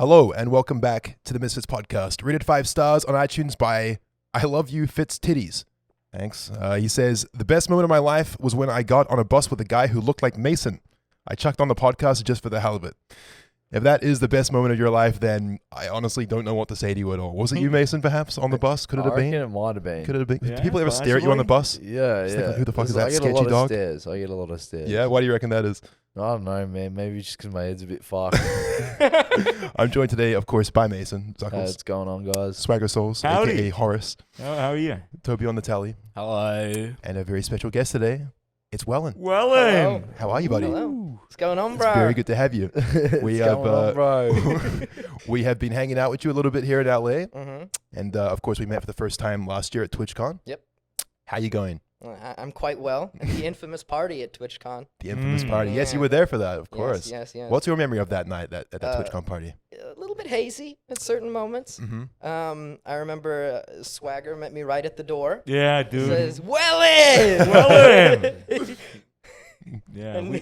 Hello and welcome back to the Misfits podcast, rated 5 stars on iTunes by I Love You Fits Titties. Thanks. He says, the best moment of my life was when I got on a bus with a guy who looked like Mason. I chucked on the podcast just for the hell of it. If that is the best moment of your life, then I honestly don't know what to say to you at all. Was it you, Mason, perhaps, on the bus? Could it have been? I reckon it might have been. Could it have been? Yeah, Do people ever stare at you on the bus? Yeah, Just yeah. thinking, who the fuck is that I get sketchy a lot dog? Of stairs. I get a lot of stairs. Yeah, why do you reckon that is? I don't know, man. Maybe just because my head's a bit fucked. I'm joined today, of course, by Mason. What's going on, guys? Swagger Souls, Howdy. a.k.a. Horace. How are you? Toby on the tally. Hello. And a very special guest today. It's WELYN. WELYN. How are you, buddy? Hello. What's going on, It's bro? very good to have you. We What's have, going on, bro? we have been hanging out with you a little bit here in LA, Mm-hmm. and of course we met for the first time last year at TwitchCon. Yep. How you going? I'm quite well. At the infamous party at TwitchCon. The infamous Mm. party. Yes, Yeah. you were there for that, of course. Yes, yes. What's your memory of that night at that Uh, TwitchCon party? A little bit hazy at certain moments. Mm-hmm. I remember Swagger met me right at the door. Yeah, He dude. says, WELYN! WELYN! Yeah. And- we-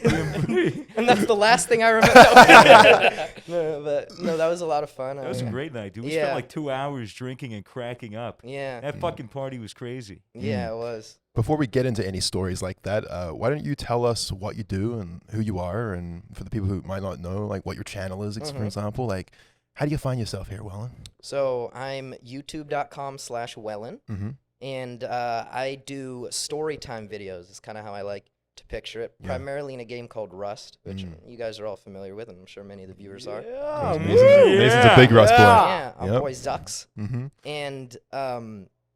And that's the last thing I remember. No, that was a lot of fun. that was a great night, dude. We Yeah. spent like 2 hours drinking and cracking up. Yeah, That fucking party was crazy. yeah, it was. Before we get into any stories like that, why don't you tell us what you do and who you are, and for the people who might not know, like what your channel is, for Mhm. example, like how do you find yourself here, WELYN? So I'm youtube.com/WELYN. Mm-hmm. And I do Storytime videos. Is kind of how I like to picture it. Yeah. Primarily in a game called Rust, which Mm. you guys are all familiar with, and I'm sure many of the viewers are. Yeah, Mason's a big Rust boy. Yeah, our Yep. boy Zucks. Mm-hmm. And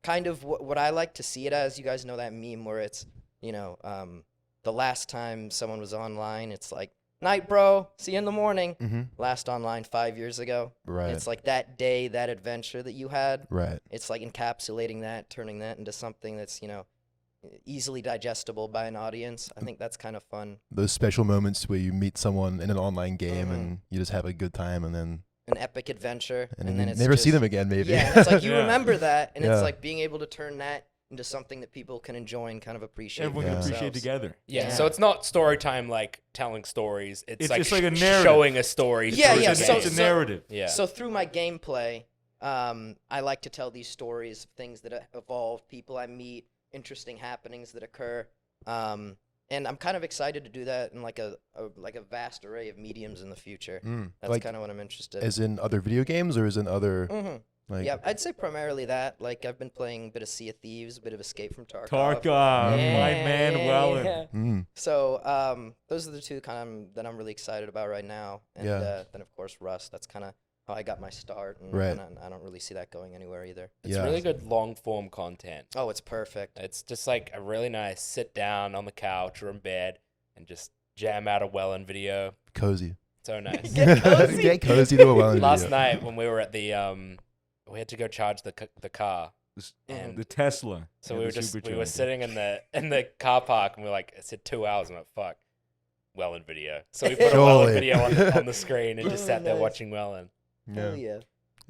kind of what I like to see it as, you guys know that meme where it's, the last time someone was online, it's like, night, bro, see you in the morning. Mm-hmm. Last online 5 years ago. Right. It's like that day, that adventure that you had. Right. It's like encapsulating that, turning that into something that's, easily digestible by an audience. I think that's kind of fun. Those special moments where you meet someone in an online game Mhm. and you just have a good time, and then An epic adventure. and then you it's never see just- them again, maybe. Yeah, it's like you Yeah. remember that, and Yeah. it's like being able to turn that into something that people can enjoy and kind of appreciate. Everyone for can Yeah. appreciate themselves. together. Yeah. So it's not story time like telling stories. It's like, just like a narrative. showing a story. Yeah, through yeah, the It's, so- game. it's a narrative. yeah. So through my gameplay, I like to tell these stories of things that evolve, people I meet, interesting happenings that occur. And I'm kind of excited to do that in like a vast array of mediums in the future. That's Like kind of what I'm interested in. as in other video games, or as in other Mm-hmm. like? Yeah, I'd say primarily that. Like, I've been playing a bit of Sea of Thieves, a bit of Escape from Tarkov. Tarkov, my man, WELYN. yeah. Mm. So, those are the two that I'm really excited about right now. And Yeah. then, of course, Rust. That's kind of how I got my start. And, Right. and I don't really see that going anywhere either. It's Yeah. really good long form content. Oh, it's perfect. It's just like a really nice sit down on the couch or in bed and just jam out a WELYN video. Cozy. So nice. Get cozy. Get cozy to a WELYN Last video. night when we were at the we had to go charge the car. And The Tesla. so Yeah, we the were supercharger. sitting in the car park and we were like, it said 2 hours. I'm like, fuck, WELYN video. So we put a Surely. WELYN video on the screen and just sat there Nice. watching WELYN. Hell yeah.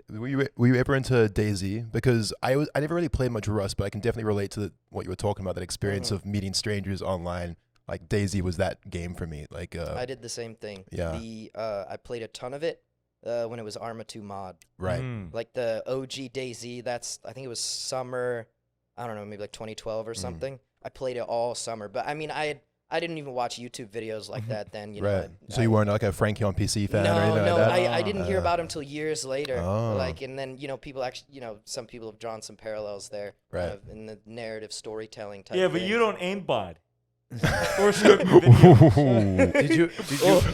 Were you ever into DayZ? Because I never really played much Rust, but I can definitely relate to what you were talking about, that experience Mhm. of meeting strangers online. Like DayZ was that game for me. Like I did the same thing. yeah. I played a ton of it when it was Arma 2 mod. right. Mm. Like the OG DayZ, I think it was summer, I don't know, maybe like 2012 or something. I played it all summer. But I mean, I didn't even watch YouTube videos like that then. You know, Right. So you weren't like a Frankie on PC fan or No, anything no, like that? I didn't hear Uh, about him till years later. Oh. Like, and then people actually, some people have drawn some parallels there, Right. kind of in the narrative storytelling type. Yeah, but thing. you don't aimbot. Or script your video. Did you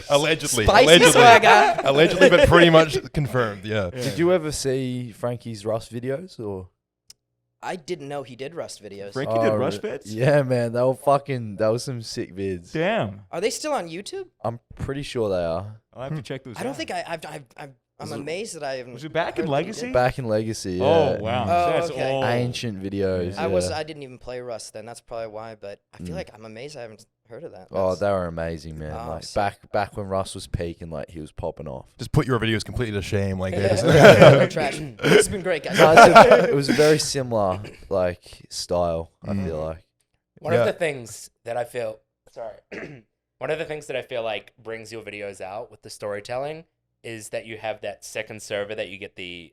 allegedly, Spicy swagger. allegedly, but pretty much confirmed. Yeah. Yeah. did you ever see Frankie's Rust videos or? I didn't know he did Rust videos. Frankie did Oh, Rust re- bits? Yeah, man, that was some sick vids. Damn. Are they still on YouTube? I'm pretty sure they are. I'll have to check those I don't out. think I'm Was it- amazed that I haven't. Was it back in heard that he Legacy? did. Back in Legacy. Yeah. Oh, wow. Oh, That's okay. old. Ancient videos. Yeah. I didn't even play Rust then. That's probably why. But I feel like I'm amazed I haven't heard of that. Oh, That's- they were amazing, man. Oh, Like sick. back when Russ was peaking, like he was popping off. Just put your videos completely to shame. Like they're just No trash. It's been great, guys. No, it was a very similar like style. I Mm. feel like. One Yeah. of the things that I feel, one of the things that I feel like brings your videos out with the storytelling is that you have that second server that you get the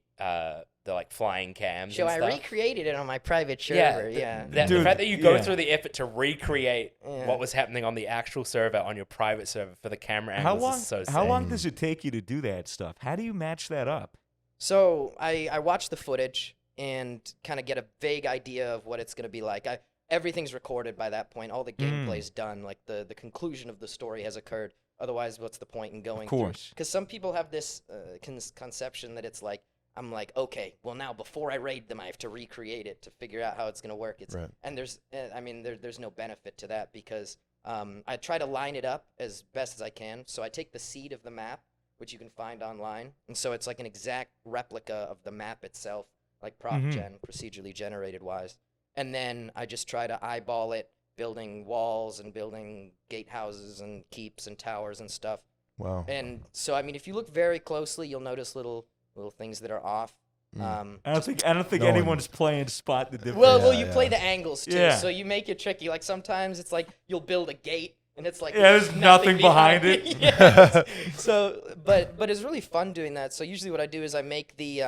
like flying cams So and I stuff. recreated it on my private Yeah, server. the Dude, fact that you go yeah. through the effort to recreate Yeah. what was happening on the actual server on your private server for the camera How angles long? is so sick. How long does it take you to do that stuff? How do you match that up? So I watch the footage and kind of get a vague idea of what it's going to be like. Everything's recorded by that point. All the gameplay's done. Like the conclusion of the story has occurred. Otherwise, what's the point in going through? course. Because some people have this conception that it's like, I'm like, okay, well now before I raid them, I have to recreate it to figure out how it's going to work. Right. And there's no benefit to that because I try to line it up as best as I can. So I take the seed of the map, which you can find online, and so it's like an exact replica of the map itself, like prop gen, procedurally generated wise. And then I just try to eyeball it, building walls and building gatehouses and keeps and towers and stuff. Wow. And so I mean, if you look very closely, you'll notice little things that are off. I don't think No anyone's playing spot the difference. Well, Yeah, you play the angles too, Yeah. so you make it tricky. Like sometimes it's like you'll build a gate and it's like there's nothing behind it. Yes. So, but it's really fun doing that. So usually what I do is I make the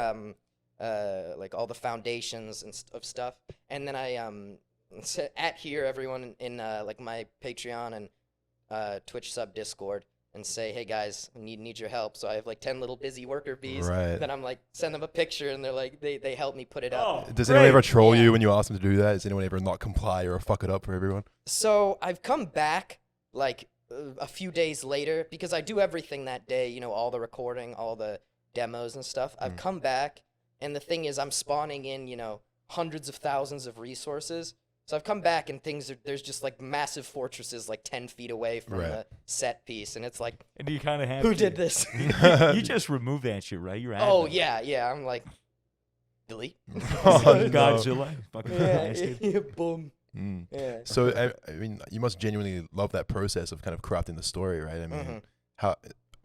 like all the foundations and of stuff, and then I at here everyone in like my Patreon and Twitch sub Discord. And say, hey guys, I need your help. So I have like 10 little busy worker bees. Right. Then I'm like, send them a picture, and they're like, they help me put it up. Oh, Does anyone ever troll Yeah. you when you ask them to do that? Does anyone ever not comply or fuck it up for everyone? So I've come back like a few days later because I do everything that day, you know, all the recording, all the demos and stuff. I've come back, and the thing is, I'm spawning in, you know, hundreds of thousands of resources. So I've come back, and there's just like massive fortresses like 10 feet away from Right. the set piece, and it's like, And you kind of have who to. did this? You just remove that shit, right? You're Oh admin. yeah, I'm like, delete. Oh, no. Godzilla. Fucking bastard. yeah, boom. Mm. Yeah. So I mean, you must genuinely love that process of kind of crafting the story, right? I mean, Mhm. how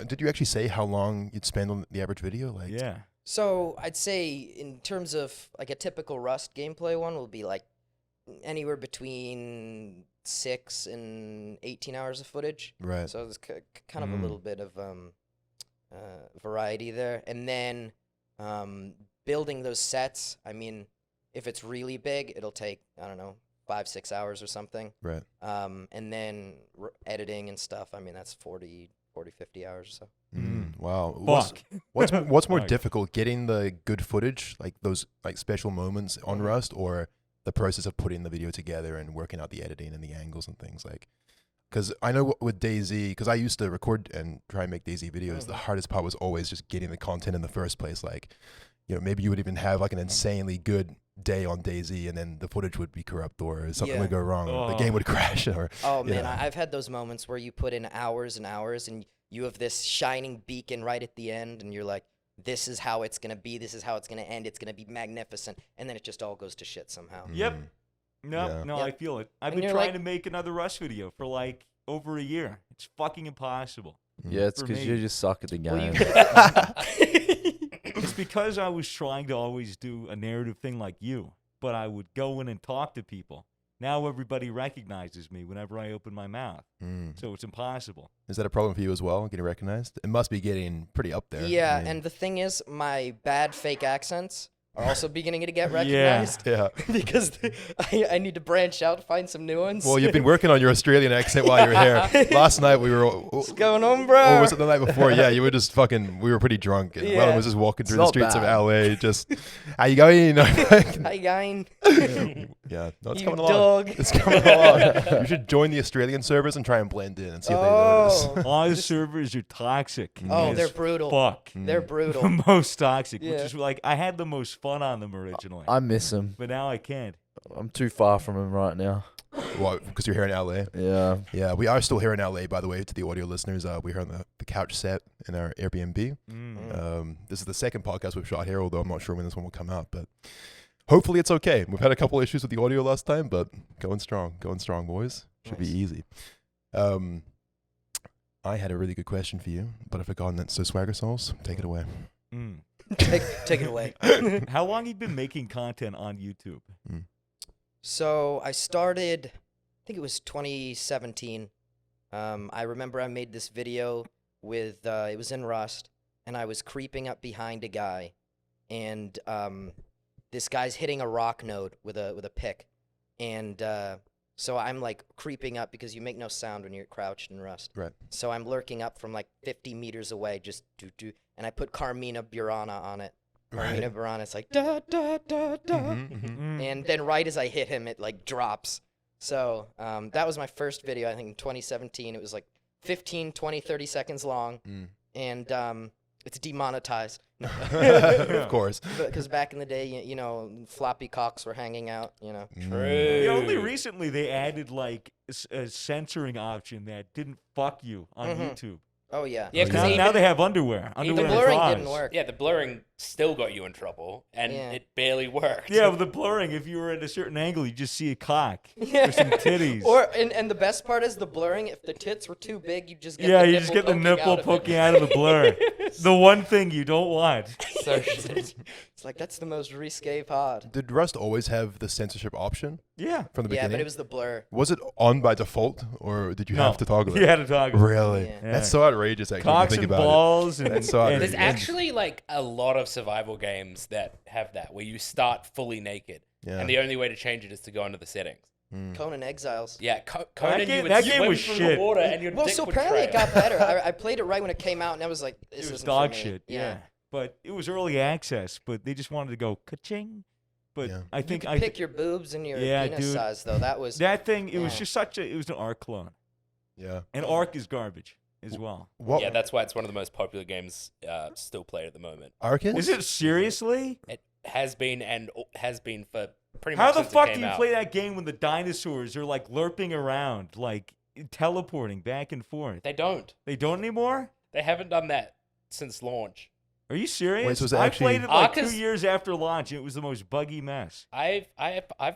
did you actually say how long you'd spend on the average video? Like, Yeah. So I'd say in terms of like a typical Rust gameplay one will be like anywhere between 6 and 18 hours of footage. right. So there's kind of a little bit of variety there. And then building those sets, I mean, if it's really big, it'll take, I don't know, 5-6 hours or something. Right. And then editing and stuff, I mean, that's 40, 50 hours or so. Wow. Fuck. What's more Fuck. difficult, getting the good footage, like those like special moments on Rust, or the process of putting the video together and working out the editing and the angles and things like? Because I know with DayZ, because I used to record and try and make DayZ videos, the hardest part was always just getting the content in the first place. Like, you know, maybe you would even have like an insanely good day on DayZ, and then the footage would be corrupt, or something Yeah. would go wrong, or the Oh. game would crash, or Oh man, Yeah. I've had those moments where you put in hours and hours, and you have this shining beacon right at the end, and you're like, "This is how it's gonna be. This is how it's gonna end. It's gonna be magnificent." And then it just all goes to shit somehow. Yep. No, Yeah. no, Yep. I feel it. I've And been you're trying like- to make another Rust video for like over a year. It's fucking impossible. Yeah, it's For because me. you just suck at the Well, game. It's because I was trying to always do a narrative thing like you, but I would go in and talk to people. Now everybody recognizes me whenever I open my mouth, so it's impossible. Is that a problem for you as well, getting recognized? It must be getting pretty up there. Yeah, I mean, and the thing is, my bad fake accents are also beginning to get Yeah. recognized yeah. because I need to branch out, find some new ones. Well, you've been working on your Australian accent while you were here. Last night we were. What's going on, bro? Or was it the night before? Yeah, you were just fucking. We were pretty drunk, and Yeah. Wellyn was just walking through the not streets bad. of LA. Just, how you going? Hi, guy. Yeah, no, it's You coming along. dog. It's coming along. You should join the Australian servers and try and blend in and see if they Oh. notice. All the servers are toxic. Oh, as they're brutal. Fuck. They're The brutal. most toxic, which Yeah. is like I had the most fun on them originally, I miss him. but now I can't. I'm too far from him right now. What? Because you're here in LA. Yeah. Yeah, we are still here in LA, by the way, to the audio listeners. We're here on the couch set in our Airbnb. This is the second podcast we've shot here, although I'm not sure when this one will come out, but hopefully it's okay. We've had a couple issues with the audio last time, but going strong, boys. Should be Nice. easy. I had a really good question for you, but I've forgotten it. So Swagger Souls, take it away. Mm. Take it away. How long you been making content on YouTube? So I started, I think it was 2017. I remember I made this video with, it was in Rust, and I was creeping up behind a guy, and this guy's hitting a rock node with a pick, and so I'm like creeping up because you make no sound when you're crouched in Rust. Right. So I'm lurking up from like 50 meters away, just do, and I put Carmina Burana on it. Carmina Burana, it's like da da da da, and then right as I hit him, it like drops. So that was my first video, I think in 2017. It was like 15, 20, 30 seconds long, and it's demonetized. Of course. Because back in the day, you know, floppy cocks were hanging out, you know. True. Yeah, only recently they added like a censoring option that didn't fuck you on YouTube. Oh, yeah. Yeah, because Now they have underwear. The Underwear and blurring bras. didn't work. the blurring still got you in trouble, and Yeah. it barely worked. Yeah, with the blurring, if you were at a certain angle, you just see a cock Yeah. or some titties. And the best part is the blurring. If the tits were too big, you just get yeah, the you nipple just get the poking nipple out of it. poking out of the blur. The one thing you don't want. So shit. It's like, that's the most risque pod. Did Rust always have the censorship option Yeah. from the Yeah, beginning? but it was the blur. Was it on by default, or did you have to toggle it? You had to toggle it. Really? Yeah. That's so outrageous, actually, when you Cocks think and about balls. And, That's so and- outrageous. There's actually like a lot of survival games that have that, where you start fully naked, Yeah. and the only way to change it is to go into the settings. Conan Exiles. Yeah, Conan, game- you would that swim game was through shit. the water, and your Well, dick so would apparently it trail. got better. I played it right when it came out, and I was like, this it was isn't dog for me. shit. Yeah. But it was early access, but they just wanted to go ka-ching. But Yeah. I You think could pick your boobs and your penis dude. size, though. That was... that thing, it was Yeah. just it was an ARC clone. Yeah. And ARC is garbage as well. What? Yeah, that's why it's one of the most popular games still played at the moment. Arcade? Is it seriously? It has been and has been for pretty How much the since fuck it do came you out. play that game when the dinosaurs are like lerping around, like teleporting back and forth? They don't. They don't anymore? They haven't done that since launch. Are you serious? Wait, so is it I actually- played it like Ark is- 2 years after launch. And it was the most buggy mess. I've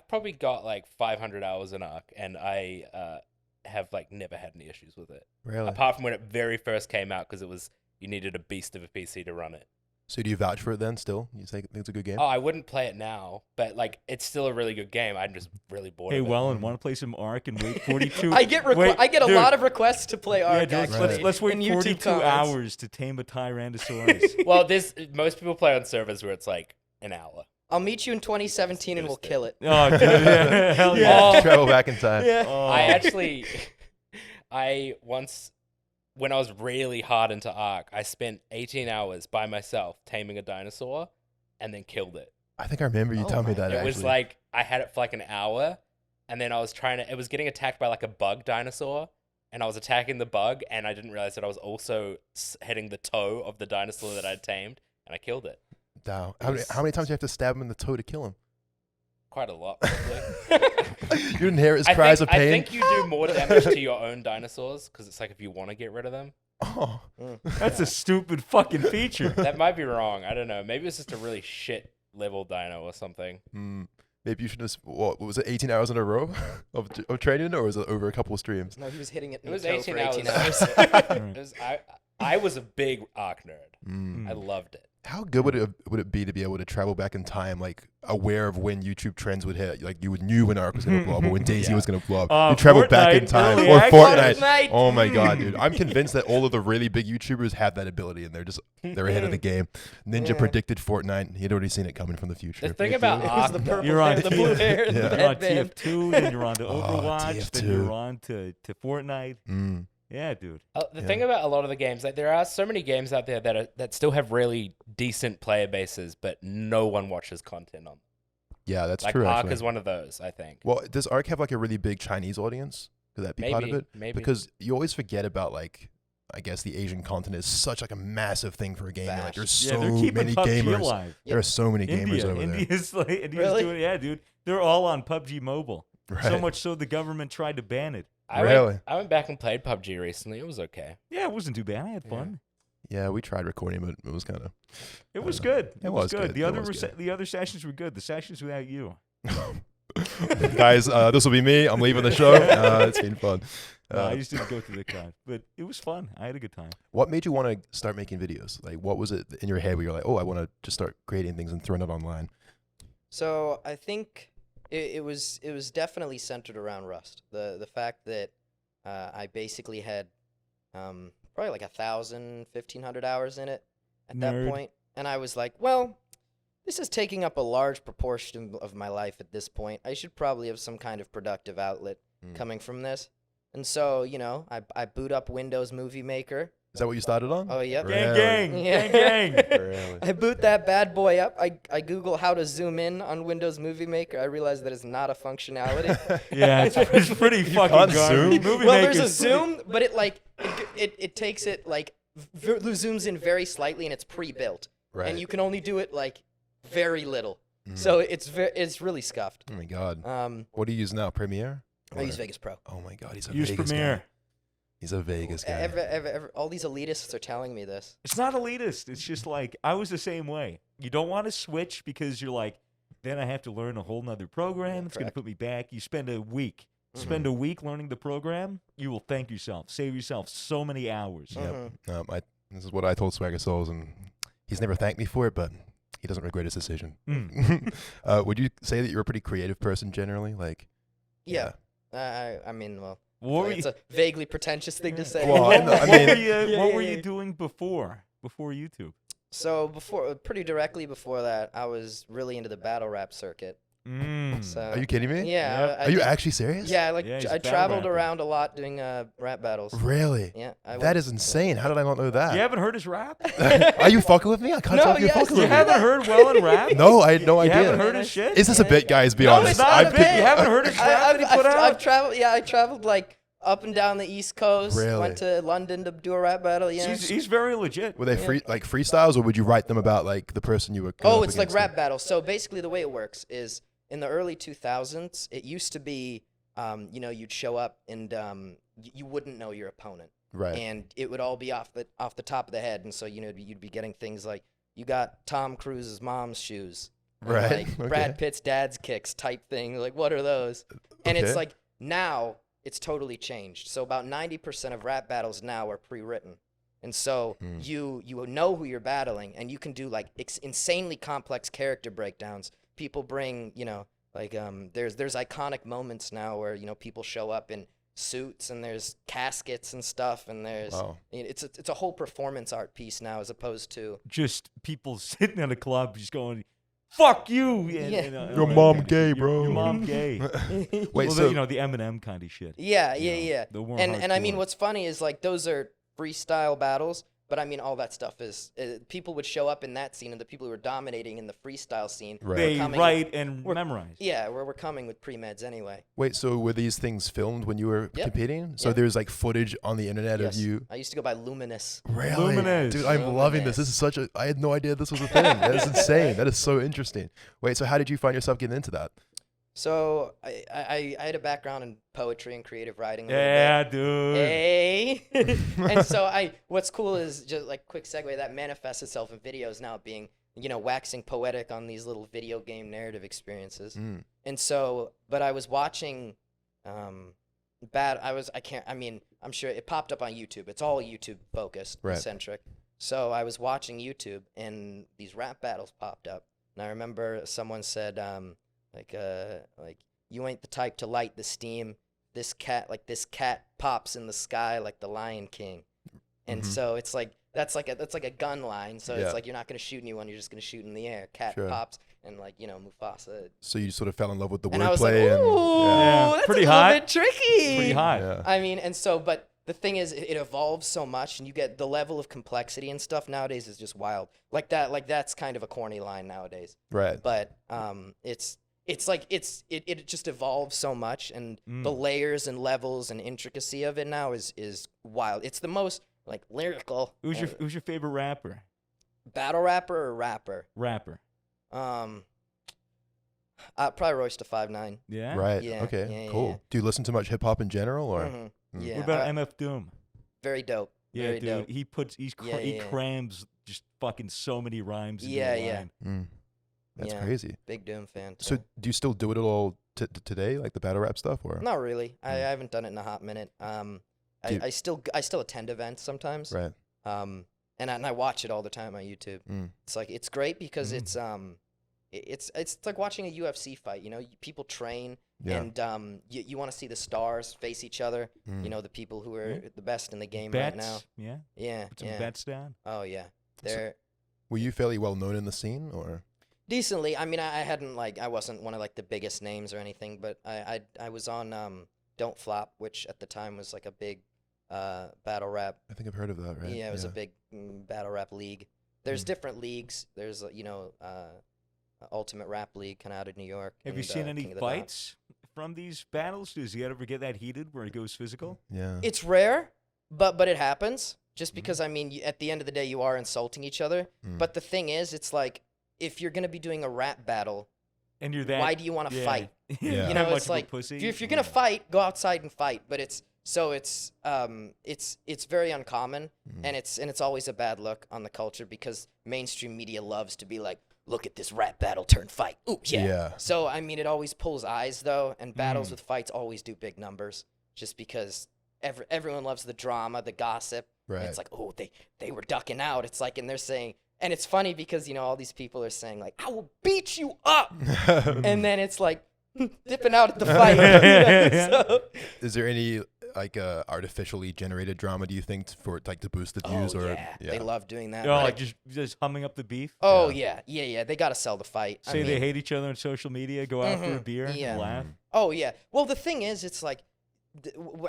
probably got like 500 hours in Ark, and I have like never had any issues with it, Really? apart from when it very first came out, because it was you needed a beast of a PC to run it. So do you vouch for it then still? You think it's a good game? Oh, I wouldn't play it now, but like it's still a really good game. I'm just really bored Hey, of it. Wellyn, want to play some Ark and wait 42? I get Wait, I get a dude. lot of requests to play Yeah, Ark, dude, actually. let's wait in YouTube 42 comments. hours to tame a Tyrannosaurus. Well, most people play on servers where it's like an hour. I'll meet you in 2017 and we'll kill it. Oh, dude, yeah, hell yeah. Oh. Travel back in time. Oh. I once, when I was really hard into Ark, I spent 18 hours by myself taming a dinosaur and then killed it. I think I remember you Oh telling me my that. It actually. was like, I had it for like an hour, and then I was it was getting attacked by like a bug dinosaur, and I was attacking the bug, and I didn't realize that I was also hitting the toe of the dinosaur that I'd tamed, and I killed it. Down. How many times do you have to stab him in the toe to kill him? Quite a lot, probably. You didn't hear his cries of pain? I think you do more damage to your own dinosaurs, because it's like if you want to get rid of them. Oh. That's a stupid fucking feature. That might be wrong. I don't know. Maybe it's just a really shit level dino or something. Maybe you should have. What was it? 18 hours in a row of training, or was it over a couple of streams? No, he was hitting it in It was the toe 18 for 18 hours. hours. It was- I was a big Ark nerd. I loved it. How good would it be to be able to travel back in time, like aware of when YouTube trends would hit? Like you knew when Ark was going to blow up, or when Daisy Yeah. was going to blow up. You travel back in Fortnite, time, early or access. Fortnite. Fortnite. Oh my god, dude! I'm convinced that all of the really big YouTubers have that ability, and they're ahead of the game. Ninja Yeah. predicted Fortnite. He'd already seen it coming from the future. The thing about It was Ark, the purple You're on hair, the blue hair, and Yeah. the You're on headband. TF2, then you're on to Oh, Overwatch, then TF2. you're on to Fortnite. Mm. Yeah, dude. the thing about a lot of the games, like there are so many games out there that still have really decent player bases, but no one watches content on them. Yeah, that's Like true. Ark Actually. is one of those, I think. Well, does Ark have like a really big Chinese audience? Could that be part of Maybe, it? maybe. Because you always forget about like, I guess the Asian continent is such like a massive thing for a game. Like Vast. there's Yeah, so they're keeping many PUBG gamers. alive. There are so many gamers over there. India's Really? doing it. Yeah, dude. They're all on PUBG Mobile. Right. So much so the government tried to ban it. Really? I went back and played PUBG recently. It was okay. Yeah, it wasn't too bad. I had fun. Yeah, we tried recording, but it was kind of. It was good. It was good. The It other was good. the other sessions were good. The sessions without you. Guys, this will be me. I'm leaving the show. It's been fun. No, I just didn't go through the con, but it was fun. I had a good time. What made you want to start making videos? Like, what was it in your head where you're like, oh, I want to just start creating things and throwing it online? So I think it was definitely centered around Rust. The fact that I basically had probably like 1,000, 1,500 hours in it, at that Nerd. point, and I was like, well, this is taking up a large proportion of my life at this point. I should probably have some kind of productive outlet coming from this. And so, I boot up Windows Movie Maker. Is that what you started on? Oh, yep. Gang, Really? gang, Yeah. gang, gang. Really? I boot that bad boy up. I Google how to zoom in on Windows Movie Maker. I realize that is not a functionality. Yeah, it's pretty fucking can't garbage. zoom? Movie Well, there's a Maker's pretty- zoom, but it takes it zooms in very slightly, and it's pre-built, Right. and you can only do it very little. So it's really scuffed. Oh my god. Um, What do you use now? Premiere? I use Or- Vegas Pro. Oh my god, he's a Use Vegas Premiere. guy. He's a Vegas guy. All these elitists are telling me this. It's not elitist. It's just like I was the same way. You don't want to switch because you're like, then I have to learn a whole nother program. It's going to correct. put me back. You spend a week. Spend a week learning the program. You will thank yourself. Save yourself so many hours. Yep. This is what I told Swagger Souls, and he's never thanked me for it, but he doesn't regret his decision. Mm. Would you say that you're a pretty creative person generally? Like, Yeah. I mean, well, What were it's you? a vaguely pretentious thing to say. Well, What, no, I what mean- were you, Yeah, what yeah, were yeah. you doing before YouTube? So pretty directly before that, I was really into the battle rap circuit. Mm. So Are you kidding me? yeah, Yep. Are you actually serious? Yeah, Yeah, he's a I battle traveled rapper. around a lot doing rap battles. Really? Yeah, That is insane. How did I not know that? You haven't heard his rap? Are you fucking with me? I can't No, tell if you're yes, fucking You with me. haven't heard WELYN rap? No, I had no You idea. haven't heard his shit? Is this a bit, guys? Be No, honest. it's not I've a bit. You haven't heard his rap that he put out? I've traveled. Yeah, I traveled up and down the East Coast. Really? Went to London to do a rap battle. Yeah. He's very legit. Were they freestyles, or would you write them about like the person you were? going Oh, up it's like against? rap battles. So basically, the way it works is in the early 2000s, it used to be, you'd show up and you wouldn't know your opponent, Right. and it would all be off the top of the head, and so you'd be getting things like you got Tom Cruise's mom's shoes, and, Right, like okay. Brad Pitt's dad's kicks type thing. Like, what are those? And it's Okay. like now it's totally changed. So about 90% of rap battles now are pre-written. And so you know who you're battling, and you can do like insanely complex character breakdowns. People bring, there's iconic moments now where people show up in suits and there's caskets and stuff, and there's Wow. it's a whole performance art piece now as opposed to Just people sitting at a club just going, "Fuck you!" Yeah. Your mom gay, bro. Your mom gay. Wait, Well, so the Eminem kind of shit. yeah. the more And I mean, hardcore. what's funny is like those are freestyle battles, but I mean all that stuff is people would show up in that scene, and the people who were dominating in the freestyle scene Right. They coming- write and memorize. Yeah, where we're coming with pre-meds anyway. wait, so were these things filmed when you were Yep. competing? So Yep. there's like footage on the internet Yes. of you. I used to go by Luminous. Really? Luminous. Dude, I'm loving this. This is such a. I had no idea this was a thing. That is insane. That is so interesting. Wait, so how did you find yourself getting into that? So I had a background in poetry and creative writing. A little Yeah, bit. dude. Hey. And so what's cool is just like quick segue that manifests itself in videos now being, waxing poetic on these little video game narrative experiences. Mm. And so, but I was watching, I'm sure it popped up on YouTube. It's all YouTube focused, Right. centric. So I was watching YouTube and these rap battles popped up. And I remember someone said, you ain't the type to light the steam. This cat pops in the sky like the Lion King. And Mhm. so it's like, that's like a gun line. So Yeah. it's like, you're not going to shoot anyone. You're just going to shoot in the air. Cat Sure. pops and Mufasa. So you sort of fell in love with the And I was like, wordplay, ooh, Yeah. that's Pretty a little hot. bit tricky. Pretty hot. Yeah. I mean, and so, but the thing is, it evolves so much, and you get the level of complexity and stuff nowadays is just wild. Like that's kind of a corny line nowadays. Right. But it just evolves so much, and the layers and levels and intricacy of it now is wild. It's the most like lyrical. Who's your favorite rapper? Battle rapper or rapper? Rapper. Probably Royce da 5'9". Yeah. Right. Yeah, Okay. yeah, Cool. yeah. Do you listen to much hip hop in general, or? Mhm. Yeah. What about uh, MF Doom? very dope. Yeah, very dude. dope. He Yeah. crams just fucking so many rhymes. into Yeah, a yeah. line. Mm. That's Yeah. crazy. Big Doom fan. So too. do you still do it at all today, like the battle rap stuff, or? Not really. I haven't done it in a hot minute. Do you- I still attend events sometimes. Right. And I watch it all the time on YouTube. Mm. It's like it's great because it's like watching a UFC fight. People train Yeah. and you want to see the stars face each other. Mm. The people who are the best in the game Bets. right now. Yeah. Yeah. Put some yeah. bets down. Oh yeah. They're Were you fairly well known in the scene, or? Decently. I mean, I wasn't one of like the biggest names or anything, but I was on Don't Flop, which at the time was like a big battle rap. I think I've heard of that, right? Yeah, it was a big battle rap league. There's different leagues. There's Ultimate Rap League, kind of out of New York. Have you and, seen any King of the Dot. fights from these battles? Does he ever get that heated where he goes physical? Yeah. It's rare, but it happens. Just because I mean, at the end of the day, you are insulting each other. But the thing is, it's like if you're gonna be doing a rap battle, And you're that. why do you want to fight? Yeah. You That know, much it's of a like pussy? if you're gonna fight, go outside and fight. But it's very uncommon, and it's always a bad look on the culture because mainstream media loves to be like, look at this rap battle turn fight. Ooh, yeah. Yeah. So I mean, it always pulls eyes though, and battles with fights always do big numbers, just because everyone loves the drama, the gossip. Right. And it's like, oh, they were ducking out. It's like, and they're saying, and it's funny because all these people are saying like, I will beat you up, and then it's like dipping out at the fight. So, Is there any like artificially generated drama? Do you think for like to boost the views, or yeah, they love doing that. Oh, right? like just humming up the beef? Oh yeah. They got to sell the fight. Say they hate each other on social media, go out for a beer, yeah. and laugh. Oh yeah. Well, the thing is, it's like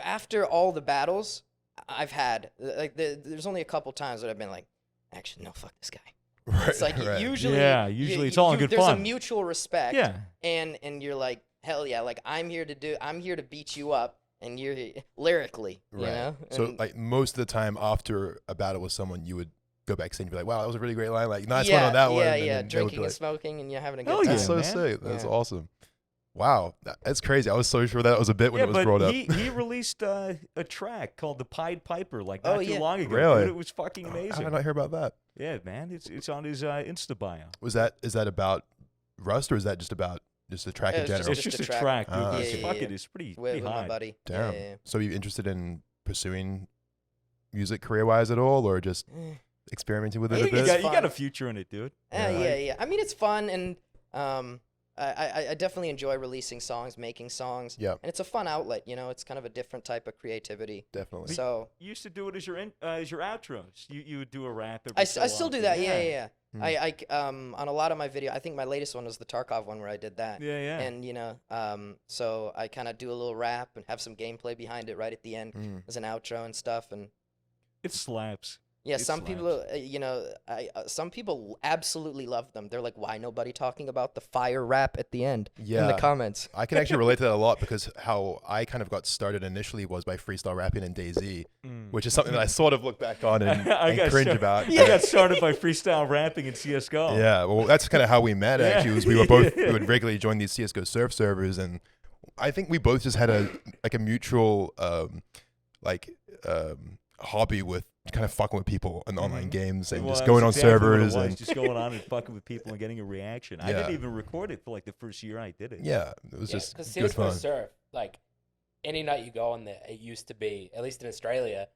after all the battles I've had, like there's only a couple times that I've been like, actually, no, fuck this guy. Right, It's like right. usually, it's all in good there's fun. a mutual respect. Yeah. And you're like, hell yeah, like I'm here to beat you up, and you're lyrically, you Right. know. So And- like most of the time after a battle with someone, you would go backstage and be like, "Wow, that was a really great line. Like, nice one on that one." Yeah, And yeah, then they would be drinking and like, smoking, and you're having a Hell good time. That's so man. sick. That's Yeah. awesome. Wow, that's crazy. I was so sure that was a bit when Yeah, it was but brought up. he released a track called "The Pied Piper" like not Oh, too yeah. long ago. Really? Dude, it was fucking How amazing. did I not hear about that? Yeah, man, it's on his Insta bio. Is that about Rust, or is that just about just the track in It's just general? It's just a a track. track, dude. Ah, It's okay. fucking it's pretty with high. my buddy. Damn. Yeah. So, are you interested in pursuing music career-wise at all, or just experimenting with it I a think You bit? it's got a fun. future in it, dude. Yeah. I mean, it's fun, and I definitely enjoy releasing songs, making songs. Yeah. And it's a fun outlet, It's kind of a different type of creativity. Definitely. So You used to do it as your outros. You would do a rap. Every I so still do often. that. Yeah. I on a lot of my video, I think my latest one was the Tarkov one where I did that. Yeah. And so I kind of do a little rap and have some gameplay behind it right at the end as an outro and stuff. And It slaps. yeah, It some slaps. people, some people absolutely love them. They're like, why nobody talking about the fire rap at the end in Yeah. the comments? I can actually relate to that a lot because how I kind of got started initially was by freestyle rapping in DayZ, which is something that I sort of look back on and, I and got cringe start- about. I got started by freestyle rapping in CS:GO. Yeah, well, that's kind of how we met. Actually, was we would regularly join these CS:GO surf servers, and I think we both just had a mutual hobby with kind of fucking with people in online games and Well, just that's going on exactly what it servers was, and just going on and fucking with people and getting a reaction. I Yeah. didn't even record it for like the first year I did it. yeah, it was just because good CS:GO fun. Surf, like any night you go on there, it used to be, at least in Australia,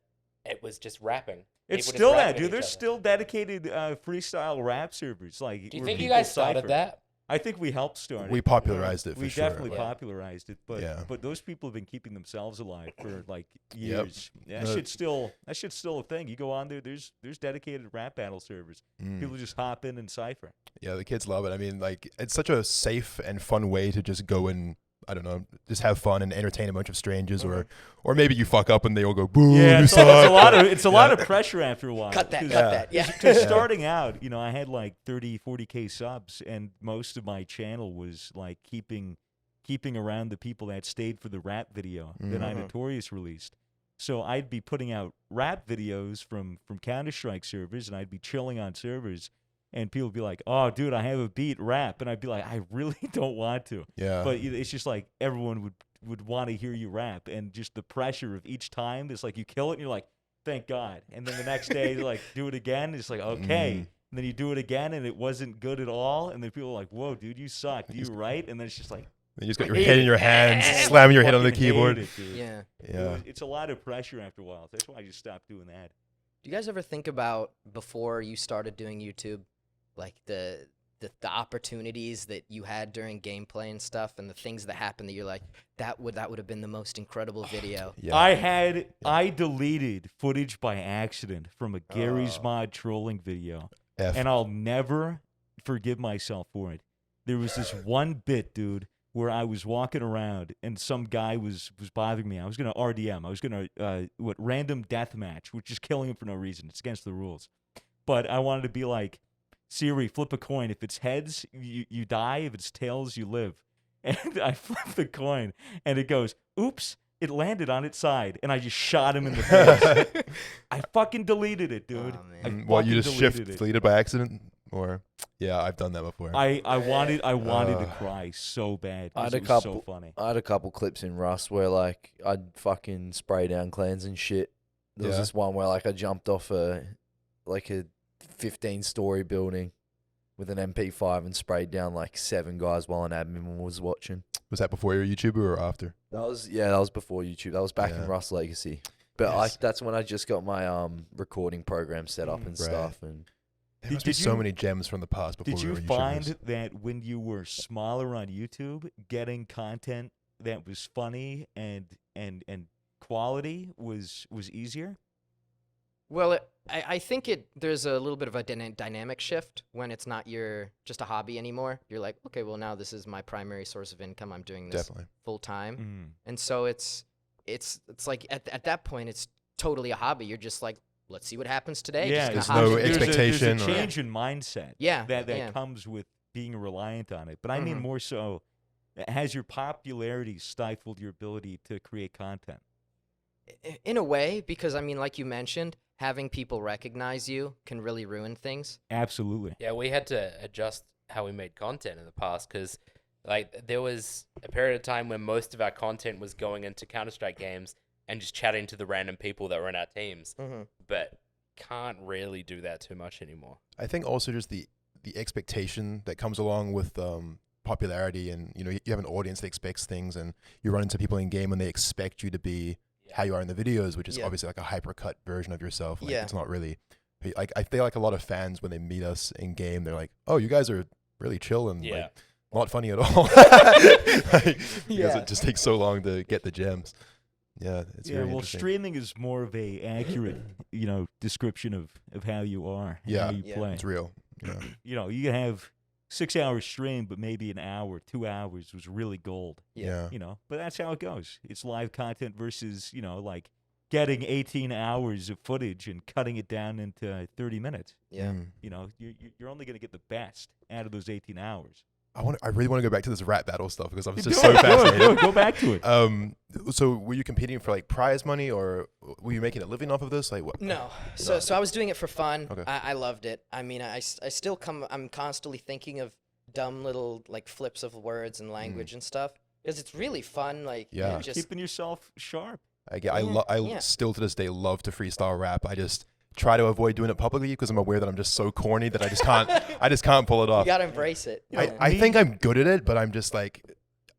it was just rapping. It's People just still that, rapping at dude. each There's other. still dedicated freestyle rap servers. Like, Do you where think you people guys started cipher. that? I think we helped start We it. popularized it for We sure. definitely Yeah. popularized it, but Yeah. but those people have been keeping themselves alive for like years. Yeah, No. that shit's still a thing. You go on there, there's dedicated rap battle servers. People just hop in and cipher. Yeah, the kids love it. I mean, like, it's such a safe and fun way to just go and, I don't know, just have fun and entertain a bunch of strangers, or maybe you fuck up and they all go, boo, Yeah, you it's suck. a lot of pressure after a while. Cut that, 'cause- cut that. Yeah. Because starting out, I had like 30, 40K subs, and most of my channel was like keeping around the people that stayed for the rap video that I Notorious released. So I'd be putting out rap videos from Counter-Strike servers, and I'd be chilling on servers, and people would be like, "Oh, dude, I have a beat rap," and I'd be like, "I really don't want to." Yeah. But it's just like everyone would want to hear you rap, and just the pressure of each time is like you kill it, and you're like, "Thank God." And then the next day, you're like, do it again. It's like, okay. And then you do it again, and it wasn't good at all. And then people are like, "Whoa, dude, you suck. Do you right?" And then it's just like, You just got your head in your hands, slamming your head on the fucking hate keyboard. it, dude. Yeah. Yeah. It's a lot of pressure after a while. That's why I just stopped doing that. Do you guys ever think about before you started doing YouTube, like the opportunities that you had during gameplay and stuff, and the things that happened that you're like, that would have been the most incredible video? Yeah. I deleted footage by accident from a Gary's Mod trolling video and I'll never forgive myself for it. There was this one bit, dude, where I was walking around and some guy was bothering me. I was gonna RDM. I was gonna random death match, which is killing him for no reason. It's against the rules. But I wanted to be like, Siri, flip a coin. If it's heads, you die. If it's tails, you live. And I flip the coin, and it goes, oops, it landed on its side, and I just shot him in the face. I fucking deleted it, dude. Oh, man. Well, you just deleted it. deleted by accident, or yeah, I've done that before. I wanted to cry so bad. I 'cause had a it was couple. so funny. I had a couple clips in Rust where like I'd fucking spray down clans and shit. There was Yeah. this one where like I jumped off a 15-story building with an MP5 and sprayed down like 7 guys while an admin was watching. Was that before you were a YouTuber or after? That was before YouTube. That was back Yeah. in Rust Legacy. But Yes. that's when I just got my recording program set up and Right. stuff. And There Did- must be did so you- many gems from the past before Did we you were find YouTubers. that when you were smaller on YouTube, getting content that was funny and quality was easier? Well, I think there's a little bit of a dynamic shift when it's not just a hobby anymore. You're like, okay, well now this is my primary source of income. I'm doing this Definitely. full time, Mm. and so it's like at that point it's totally a hobby. You're just like, let's see what happens today. Yeah, Just there's a hobby. no there's expectation a or- change in mindset. Yeah, that yeah. comes with being reliant on it. But I mean Mhm. more so, has your popularity stifled your ability to create content? In a way, because I mean, like you mentioned, having people recognize you can really ruin things. Absolutely. Yeah, we had to adjust how we made content in the past because, like, there was a period of time when most of our content was going into Counter-Strike games and just chatting to the random people that were in our teams. Mhm. But can't really do that too much anymore. I think also just the expectation that comes along with popularity, and you have an audience that expects things, and you run into people in game and they expect you to be how you are in the videos, which is Yeah. obviously like a hyper-cut version of yourself. Like, Yeah. it's not really like, I feel like a lot of fans when they meet us in game, they're like, oh, you guys are really chill and Yeah. like not funny at all. Like, because Yeah. it just takes so long to get the gems. Yeah, it's Yeah, very well, interesting. streaming is more of a accurate, description of how you are, and Yeah. how you Yeah. play. It's real. Yeah. You can have 6 hours stream, but maybe an hour, 2 hours was really gold. Yeah. But that's how it goes. It's live content versus, like getting 18 hours of footage and cutting it down into 30 minutes. Yeah. Mm. You're only going to get the best out of those 18 hours. I really want to go back to this rap battle stuff because I was just Do so it, fascinated. Go back to it. So were you competing for like prize money, or were you making a living off of this? Like what? No, so I was doing it for fun. Okay. I loved it. I mean, I still I'm constantly thinking of dumb little like flips of words and language and stuff because it's really fun. Like Yeah. just Keeping yourself sharp. I Yeah. still to this day love to freestyle rap. I just try to avoid doing it publicly because I'm aware that I'm just so corny that I just can't pull it you off. gotta embrace it. I think I'm good at it, but I'm just like,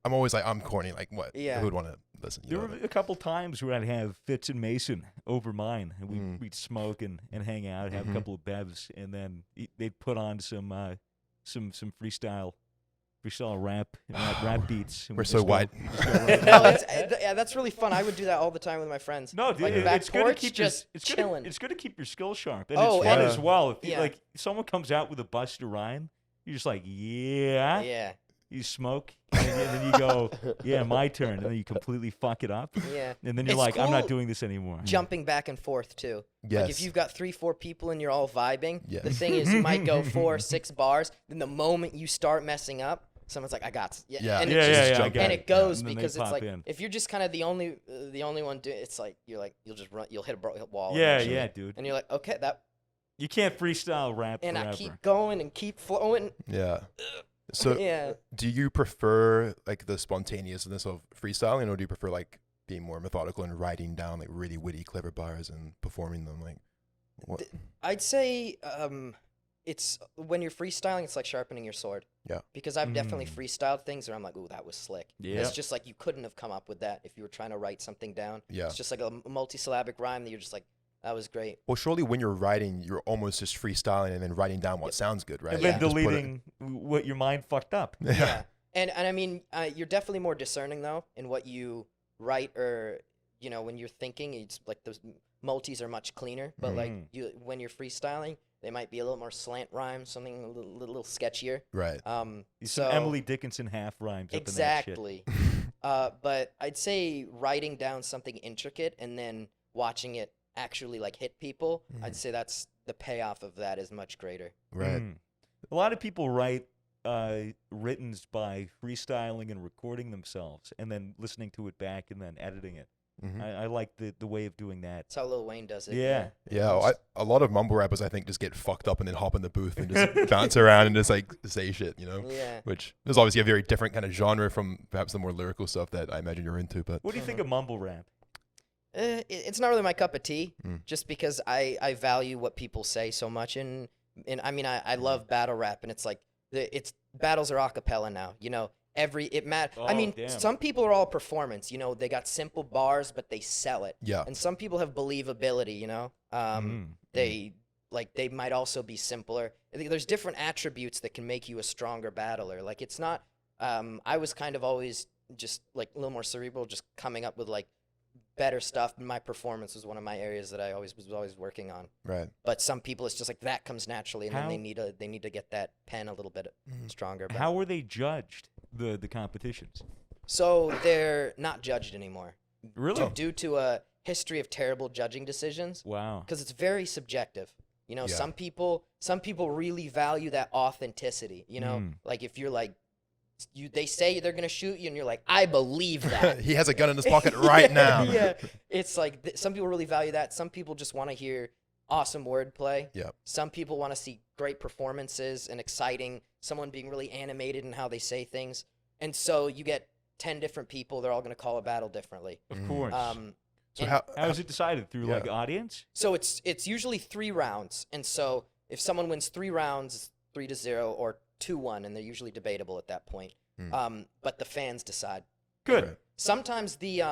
I'm always like, I'm corny. Like what? Yeah. Who would want to listen? There were a couple times where I'd have Fitz and Mason over mine, and Mm. we'd smoke and hang out, have Mhm. a couple of bevs, and then they'd put on some freestyle rap beats. and We're we'd so just go- white. just go right No, around. yeah, that's really fun. I would do that all the time with my friends. No, dude, like back it's good to porch, keep just it's chilling. Good, it's good to keep your skills sharp, and Oh, it's fun and- as well. If you, yeah. like someone comes out with a Busta Rhyme, you're just like, yeah. Yeah, You smoke, and then you go, yeah, my turn, and then you completely fuck it up, yeah. and then you're It's like, I'm not cool doing this anymore. Jumping back and forth too. Yes. Like if you've got 3-4 people and you're all vibing, Yes. the thing is you might go 4 or 6 bars. Then the moment you start messing up, someone's like, I got Yeah. and Yeah, it just, yeah, I jump get and it. it goes And then they because it's pop like in. if you're just kind of the only one doing it's like you'll just run, you'll hit a wall. Yeah, eventually. yeah, dude. And you're like, okay, that, You can't freestyle rap and forever. I keep going and keep flowing. Yeah. So Yeah. do you prefer like the spontaneousness of freestyling, or do you prefer like being more methodical and writing down like really witty, clever bars and performing them? Like, what? I'd say it's when you're freestyling, it's like sharpening your sword. Yeah. Because I've definitely Mm. freestyled things where I'm like, ooh, that was slick. Yeah. It's just like you couldn't have come up with that if you were trying to write something down. Yeah. It's just like a multisyllabic rhyme that you're just like, that was great. Well, surely when you're writing, you're almost just freestyling and then writing down what sounds good, right? and Yeah. then Just put it- deleting what your mind fucked up. Yeah. And I mean, you're definitely more discerning though in what you write, or when you're thinking, it's like those multis are much cleaner. But like Mhm. when you're freestyling, They might be a little more slant rhyme, something a little sketchier. Right. Some So Emily Dickinson half rhymes. exactly. But I'd say writing down something intricate and then watching it actually like hit people, I'd say that's the payoff of that is much greater. Right. A lot of people write writtens by freestyling and recording themselves and then listening to it back and then editing it. I like the way of doing that. That's how Lil Wayne does it. Yeah. Yeah, a lot of mumble rappers, I think, just get fucked up and then hop in the booth and just bounce around and just like say shit, you know? Yeah. Which is obviously a very different kind of genre from perhaps the more lyrical stuff that I imagine you're into. But What do you think of mumble rap? It's not really my cup of tea, just because I value what people say so much. And I mean, I love battle rap, and it's like battles are a cappella now. You know, I mean, damn. some people are all performance. You know, they got simple bars, but they sell it. yeah, And some people have believability. You know, they might also be simpler. I think there's different attributes that can make you a stronger battler. Like it's not. I was kind of always just like a little more cerebral, just coming up with like better stuff. My performance was one of my areas that I was always working on. right. But some people, it's just like that comes naturally, and How- then they need to get that pen a little bit stronger. But How were they judged, the competitions? so they're not judged anymore Really? due to a history of terrible judging decisions, Wow. because it's very subjective. You know, Yeah. some people really value that authenticity. You know, like if you're like they say they're gonna shoot you, and you're like, I believe that. He has a gun in his pocket right now. Yeah, it's like some people really value that. Some people just want to hear awesome wordplay. Yeah. Some people want to see great performances and exciting, someone being really animated in how they say things. And so you get 10 different people. They're all going to call a battle differently. Of course. So and- How is it decided? Through like audience? So it's usually 3 rounds. And so if someone wins 3 rounds, it's 3-0 or 2-1, and they're usually debatable at that point. But the fans decide. Good. Right. Sometimes the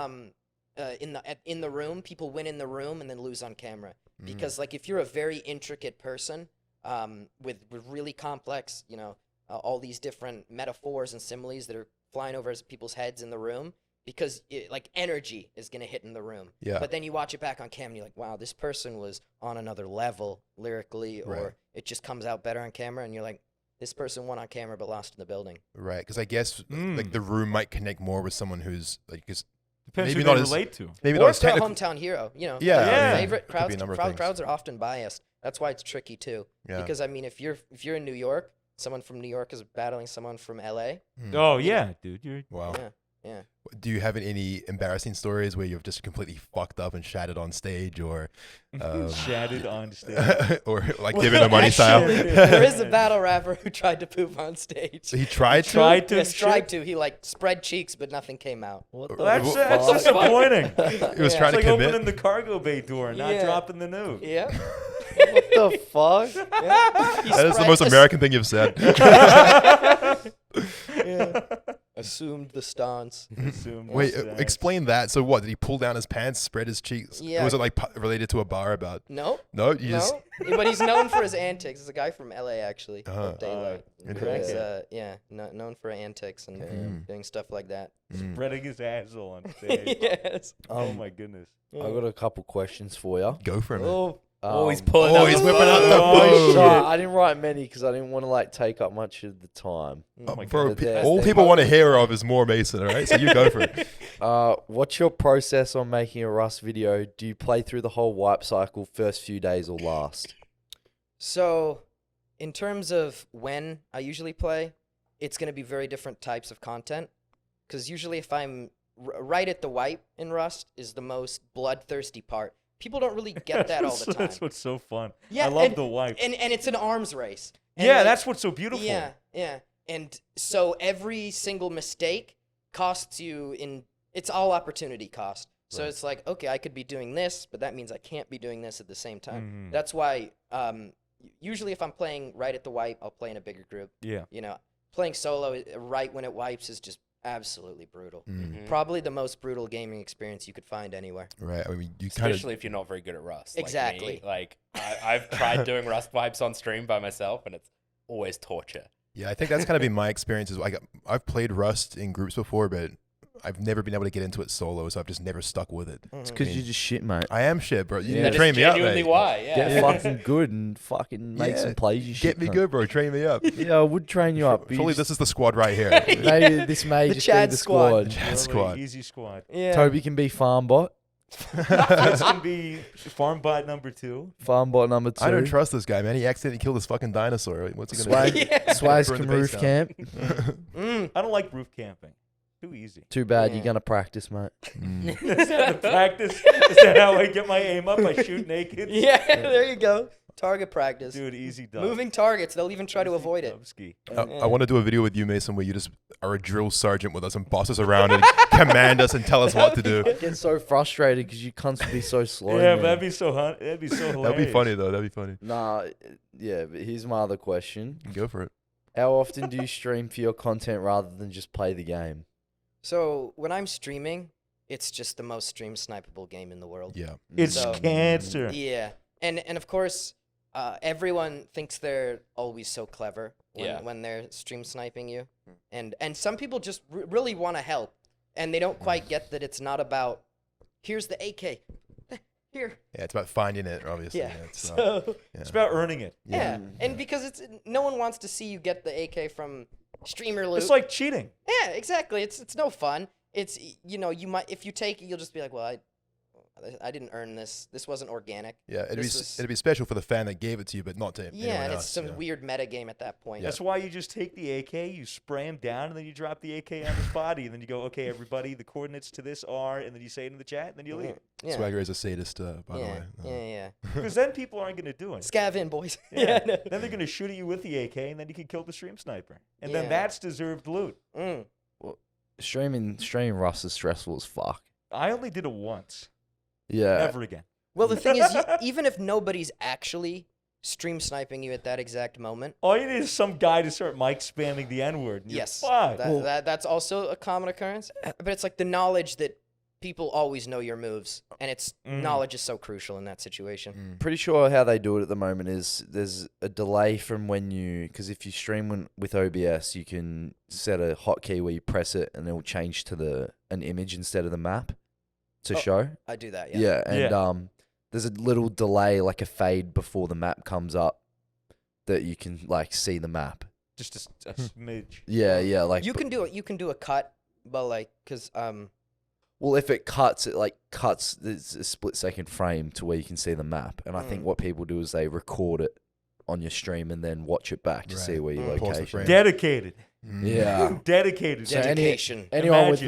in the room, people win in the room and then lose on camera, because like if you're a very intricate person with really complex, you know, all these different metaphors and similes that are flying over people's heads in the room, because like energy is gonna hit in the room. Yeah. But then you watch it back on camera, and you're like, wow, this person was on another level lyrically, or Right. it just comes out better on camera, and you're like, this person won on camera but lost in the building. Right, because I guess like the room might connect more with someone who's like, because Depends maybe who they not as relate to. maybe Or not if as they're a technical. hometown hero, you know. Yeah, like your yeah. favorite It could be crowds. a number of things. Crowds are often biased. That's why it's tricky too. Yeah. Because I mean, if you're in New York, someone from New York is battling someone from LA. Oh yeah, dude. You're Wow. Yeah. Do you have any embarrassing stories where you've just completely fucked up and shattered on stage, or shattered on stage. or like giving a money style? There is a battle rapper who tried to poop on stage. He tried to. Tried to. Yes, tried to. He like spread cheeks, but nothing came out. What That's fuck? disappointing. He was Yeah. trying It's to like commit. opening the cargo bay door and not Yeah. dropping the nuke. Yeah. What the fuck? He That is the spread most American thing you've said. Assumed the stance. Assume Wait, that's that. explain that. So what? Did he pull down his pants, spread his cheeks? Yeah. Was it like related to a bar about? No. No, you just. No, but he's known for his antics. He's a guy from LA, actually. Uh-huh. Daylight. Interesting. He's, known for antics and doing stuff like that. Spreading his asshole on stage. Yes. Oh my goodness. I got a couple questions for you. Go for it. Man. Oh, He's pulling. Oh, out he's the whipping out phone. the Oh, phone. shit. I didn't write many because I didn't want to like take up much of the time. Oh my Bro, god. That's all the people want to hear of is more Mason, all right? So you go for it. What's your process on making a Rust video? Do you play through the whole wipe cycle first few days or last? So, in terms of when I usually play, it's going to be very different types of content. Because usually if I'm right at the wipe in Rust is the most bloodthirsty part. People don't really get that all the time. That's what's so fun. Yeah, I love and- the wipe. And it's an arms race. And Yeah, like, that's what's so beautiful. Yeah. And so every single mistake costs you it's all opportunity cost. So it's like, okay, I could be doing this, but that means I can't be doing this at the same time. That's why usually if I'm playing right at the wipe, I'll play in a bigger group. Yeah. You know, playing solo right when it wipes is just absolutely brutal. Mm. Probably the most brutal gaming experience you could find anywhere. Right. I mean, you kind of. Especially if you're not very good at Rust. Exactly. Like I've tried doing Rust wipes on stream by myself, and it's always torture. Yeah, I think that's kind of been my experience. Is like I've played Rust in groups before, but I've never been able to get into it solo, so I've just never stuck with it. It's because you're just shit, mate. I am shit, bro. You Yeah. need That to is train me up, genuinely mate. why. Yeah. Get fucking good and fucking make some plays. You shit, Get me cunt. good, bro. Train me up. Yeah, I would train you up. but you Fully, just- this is the squad right here. maybe this may The just Chad be the squad. squad. Chad Really squad. Easy squad. Yeah. Toby can be farm bot. Fitz can be farm bot number 2. Farm bot number 2. I don't trust this guy, man. He accidentally killed his fucking dinosaur. What's he gonna Swag, do? Yeah. Swags Burn the can base roof down. camp. Mm. I don't like roof camping. Too easy. Too bad Yeah. you're gonna practice, mate. Is that the practice? Is that how I get my aim up? I shoot naked? Yeah, there you go. Target practice. Dude, easy dub. Moving targets. They'll even try to Easy avoid it. dubski. I want to do a video with you, Mason, where you just are a drill sergeant with us and boss us around and command us and tell us what to do. I get so frustrated because you cunts would be so slow. Yeah, man. but that'd be so hilarious. That'd be funny, though. That'd be funny. Nah, yeah, but here's my other question. Go for it. How often do you stream for your content rather than just play the game? So when I'm streaming, it's just the most stream snipeable game in the world. Yeah. It's So- cancer. Yeah, and of course, everyone thinks they're always so clever Yeah. when they're stream sniping you, and some people just really want to help, and they don't quite get that it's not about here's the AK, here. Yeah, it's about finding it, obviously. Yeah. It's, So It's about earning it. yeah, and because no one wants to see you get the AK from streamer loot. It's like cheating. yeah, exactly. It's no fun. It's you might if you take it, you'll just be like, well, I didn't earn this. This wasn't organic. Yeah, it'd This was- be special for the fan that gave it to you, but not to Yeah, anyone and else. it's some yeah. weird meta game at that point. That's why you just take the AK, you spray him down, and then you drop the AK on his body, and then you go, okay, everybody, the coordinates to this are, and then you say it in the chat, and then you leave. Yeah. Swagger is a sadist, by the yeah, way. yeah. Because then people aren't going to do it. Scav in, boys. Yeah. no. Then they're going to shoot at you with the AK, and then you can kill the stream sniper. And Yeah. then that's deserved loot. Mm. Streaming Rust is stressful as fuck. I only did it once. Yeah. Never again. Well, the thing is, even if nobody's actually stream sniping you at that exact moment, All you need is some guy to start mic spamming the N-word. And yes, You're fine. that's also a common occurrence. But it's like the knowledge that people always know your moves, and it's knowledge is so crucial in that situation. Pretty sure how they do it at the moment is there's a delay from when you, because if you stream with OBS, you can set a hotkey where you press it and it will change to an image instead of the map to show. I do that. Yeah. Yeah, and Yeah. there's a little delay, like a fade before the map comes up, that you can like see the map. Just a smidge. Yeah, like You can do it. You can do a cut, but like, cause well, if it cuts, there's a split-second frame to where you can see the map. And I think what people do is they record it on your stream and then watch it back to see Right. where your Pause the location. frame. Dedicated. Yeah. Dedicated. So any- dedication. anyone with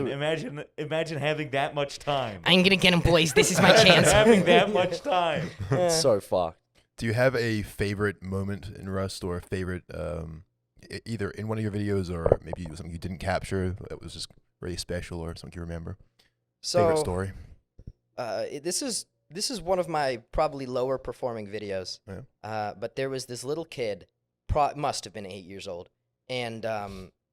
Imagine having that much time. I'm gonna get him, boys. This is my chance. having that much time. It's so fucked. Do you have a favorite moment in Rust or a favorite, either in one of your videos or maybe something you didn't capture that was just really special or something you remember? Favorite So, story? this is one of my probably lower performing videos. Yeah. But there was this little kid, must have been 8 years old, and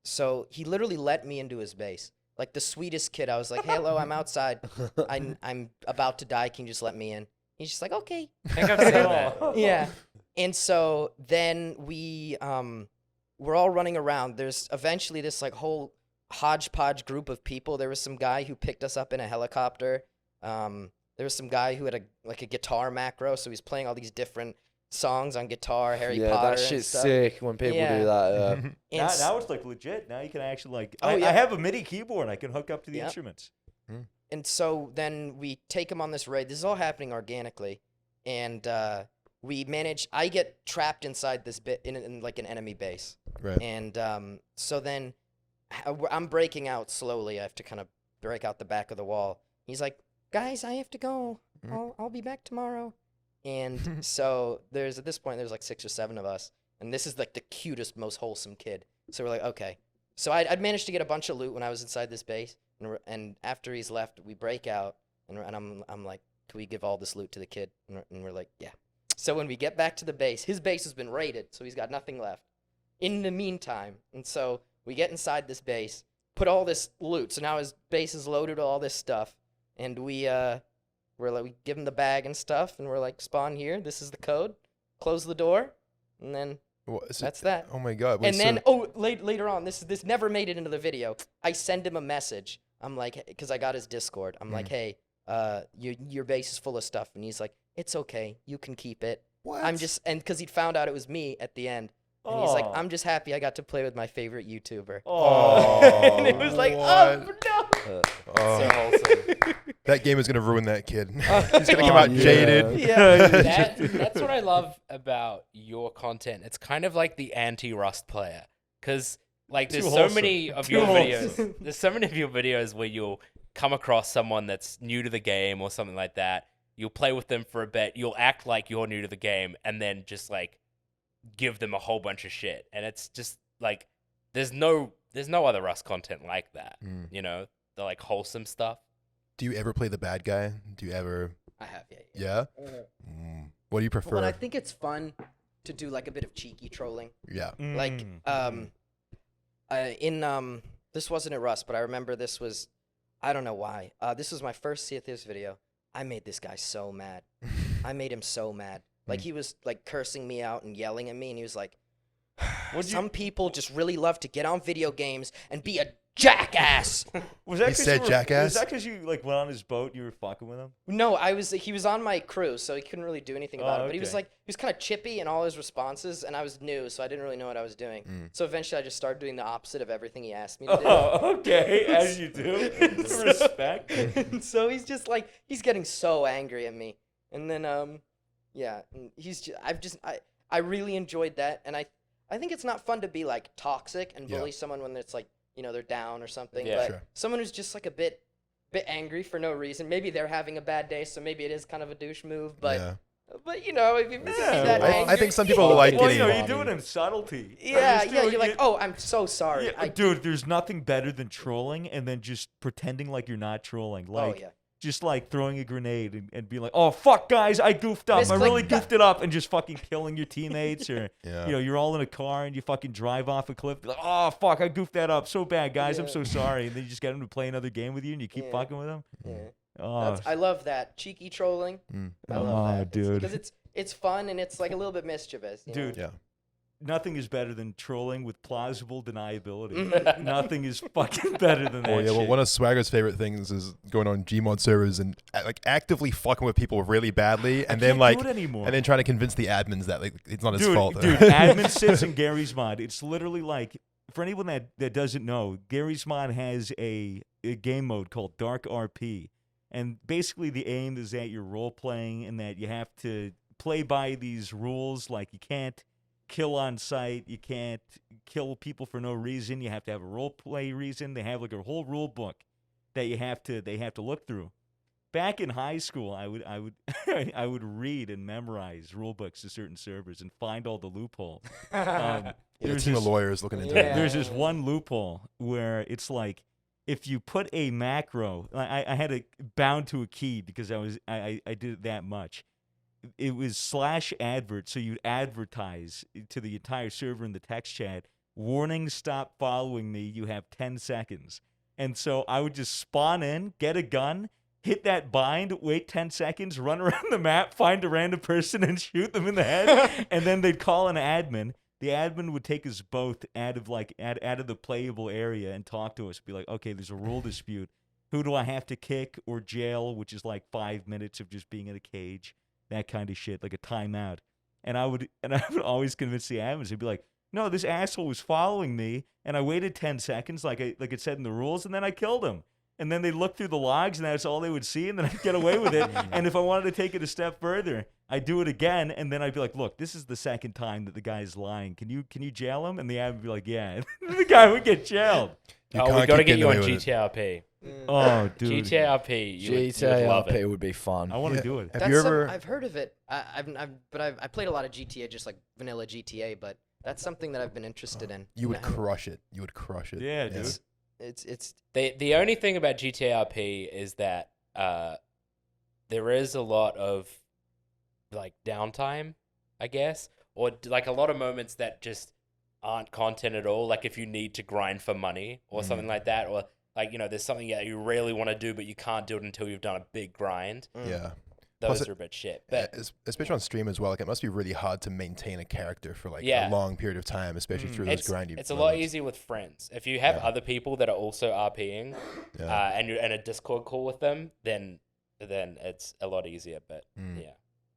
so he literally let me into his base. Like the sweetest kid. I was like, hey, "Hello, I'm outside. I'm about to die. Can you just let me in?" He's just like, "Okay." I think I've seen that. Yeah. And so then we're all running around. There's eventually this like whole hodgepodge group of people. There was some guy who picked us up in a helicopter. There was some guy who had a guitar macro, so he's playing all these different songs on guitar, Harry Yeah, Potter that and shit's stuff. sick when people Yeah. do that. And Now it's like legit. Now you can actually like. Oh, I yeah. have a MIDI keyboard. I can hook up to the Yep. instruments. And so then we take him on this raid. This is all happening organically, and we manage. I get trapped inside this bit in like an enemy base, Right. and so then I'm breaking out slowly. I have to kind of break out the back of the wall. He's like, "Guys, I have to go. I'll be back tomorrow." And so at this point there's like 6 or 7 of us, and this is like the cutest, most wholesome kid. So we're like, okay. So I'd managed to get a bunch of loot when I was inside this base. And after he's left, we break out, and I'm like, can we give all this loot to the kid? And we're like, yeah. So when we get back to the base, his base has been raided, so he's got nothing left. In the meantime, and so we get inside this base, put all this loot. So now his base is loaded with all this stuff, and we give him the bag and stuff, and we're like, spawn here. This is the code. Close the door, and then that's that. Oh my god. Wait, And then later on, this never made it into the video. I send him a message I'm like, because I got his Discord. I'm like, hey, your base is full of stuff, and he's like, it's okay, you can keep it. What? I'm just, and because he'd found out it was me at the end, and he's like, I'm just happy I got to play with my favorite YouTuber. Oh, And it was like, oh no. So wholesome. That game is gonna ruin that kid. He's gonna come out yeah. jaded. Yeah. That's what I love about your content. It's kind of like the anti-Rust player, because like there's Too so wholesome. many of Too your wholesome. videos. There's so many of your videos where you'll come across someone that's new to the game or something like that. You'll play with them for a bit. You'll act like you're new to the game, and then just like give them a whole bunch of shit. And it's just like there's no other Rust content like that. You know, the like wholesome stuff. Do you ever play the bad guy? Do you ever? I have, yeah. Yeah. What do you prefer? Well, I think it's fun to do like a bit of cheeky trolling. Yeah. Like, this wasn't at Rust, but I remember this was, I don't know why. This was my first Theathers video. I made this guy so mad. I made him so mad. Like, he was like cursing me out and yelling at me, and he was like, some people just really love to get on video games and be a jackass. Was that He 'cause said you were, jackass? Was that because you like went on his boat and you were fucking with him? No, he was on my crew, so he couldn't really do anything about Oh, it. But he was okay. like, he was kind of chippy in all his responses, and I was new, so I didn't really know what I was doing. So eventually I just started doing the opposite of everything he asked me to do. Oh, okay, as you do. Respect. And so he's just like, he's getting so angry at me. And then, yeah, and I really enjoyed that. And I think it's not fun to be like toxic and bully someone when it's like, you know, they're down or something. Yeah. But Sure. someone who's just like a bit angry for no reason. Maybe they're having a bad day, so maybe it is kind of a douche move. But, Yeah. but you know, if you're Yeah. that I angry. think some people like Well, getting. you know, you do it in subtlety. Yeah, Just yeah, do it- you're like, oh, I'm so sorry. Yeah, dude, there's nothing better than trolling and then just pretending like you're not trolling. Like, yeah. just like throwing a grenade and being like, oh, fuck, guys, I goofed up. I really goofed it up. And just fucking killing your teammates. Or, Yeah. you know, you're all in a car and you fucking drive off a cliff. Like, oh, fuck, I goofed that up. So bad, guys. I'm Yeah. so sorry. And then you just get them to play another game with you and you keep Yeah. fucking with them. Yeah. Oh, I love that. Cheeky trolling. I love that. dude. Because it's fun and it's like a little bit mischievous. You know? dude. Yeah. Nothing is better than trolling with plausible deniability. Nothing is fucking better than that Oh yeah, well, shit. one of Swagger's favorite things is going on Gmod servers and like actively fucking with people really badly, and then can't like, do it anymore. and then trying to convince the admins that like it's not his fault. Dude, admin sits in Gary's mod. It's literally like, for anyone that doesn't know, Gary's mod has a game mode called Dark RP. And basically the aim is that you're role-playing and that you have to play by these rules. Like, you can't kill on sight. You can't kill people for no reason. You have to have a role-play reason. They have like a whole rule book that they have to look through. Back in high school, I would I would read and memorize rule books to certain servers and find all the loopholes. Yeah, a There's team of this- lawyers looking into Yeah. it. There's this one loophole where it's like, if you put a macro, I had it bound to a key because I did it that much. It was /advert, so you'd advertise to the entire server in the text chat, warning, stop following me, you have 10 seconds. And so I would just spawn in, get a gun, hit that bind, wait 10 seconds, run around the map, find a random person and shoot them in the head, and then they'd call an admin. The admin would take us both out of the playable area and talk to us. Be like, okay, there's a rule dispute. Who do I have to kick or jail? Which is like 5 minutes of just being in a cage, that kind of shit, like a timeout. And I would always convince the admins. They'd be like, no, this asshole was following me, and I waited 10 seconds, like it said in the rules, and then I killed him. And then they'd look through the logs, and that's all they would see, and then I'd get away with it. And if I wanted to take it a step further, I'd do it again, and then I'd be like, look, this is the second time that the guy's lying. Can you jail him? And the admin would be like, yeah. The guy would get jailed. You Oh, can't we got to keep get you on getting away with it. GTRP. Oh, dude. GTRP, you would GTA love RP it. would be fun. I want to Yeah. do it. Have you ever? I've heard of it. I played a lot of GTA, just like vanilla GTA, but that's something that I've been interested in. You would And I haven't- crush it. You would crush it. Yeah, dude. It's The only thing about GTRP is that there is a lot of like downtime, I guess, or like a lot of moments that just aren't content at all. Like if you need to grind for money or something like that, or like, you know, there's something that you really want to do but you can't do it until you've done a big grind. Yeah. Plus those are a bit shit. But especially on stream as well, like it must be really hard to maintain a character for like Yeah. a long period of time, especially through those grindy. it's a lot moments. easier with friends. If you have Yeah. other people that are also RPing, Yeah. and you're in a Discord call with them, then it's a lot easier. But Mm. yeah,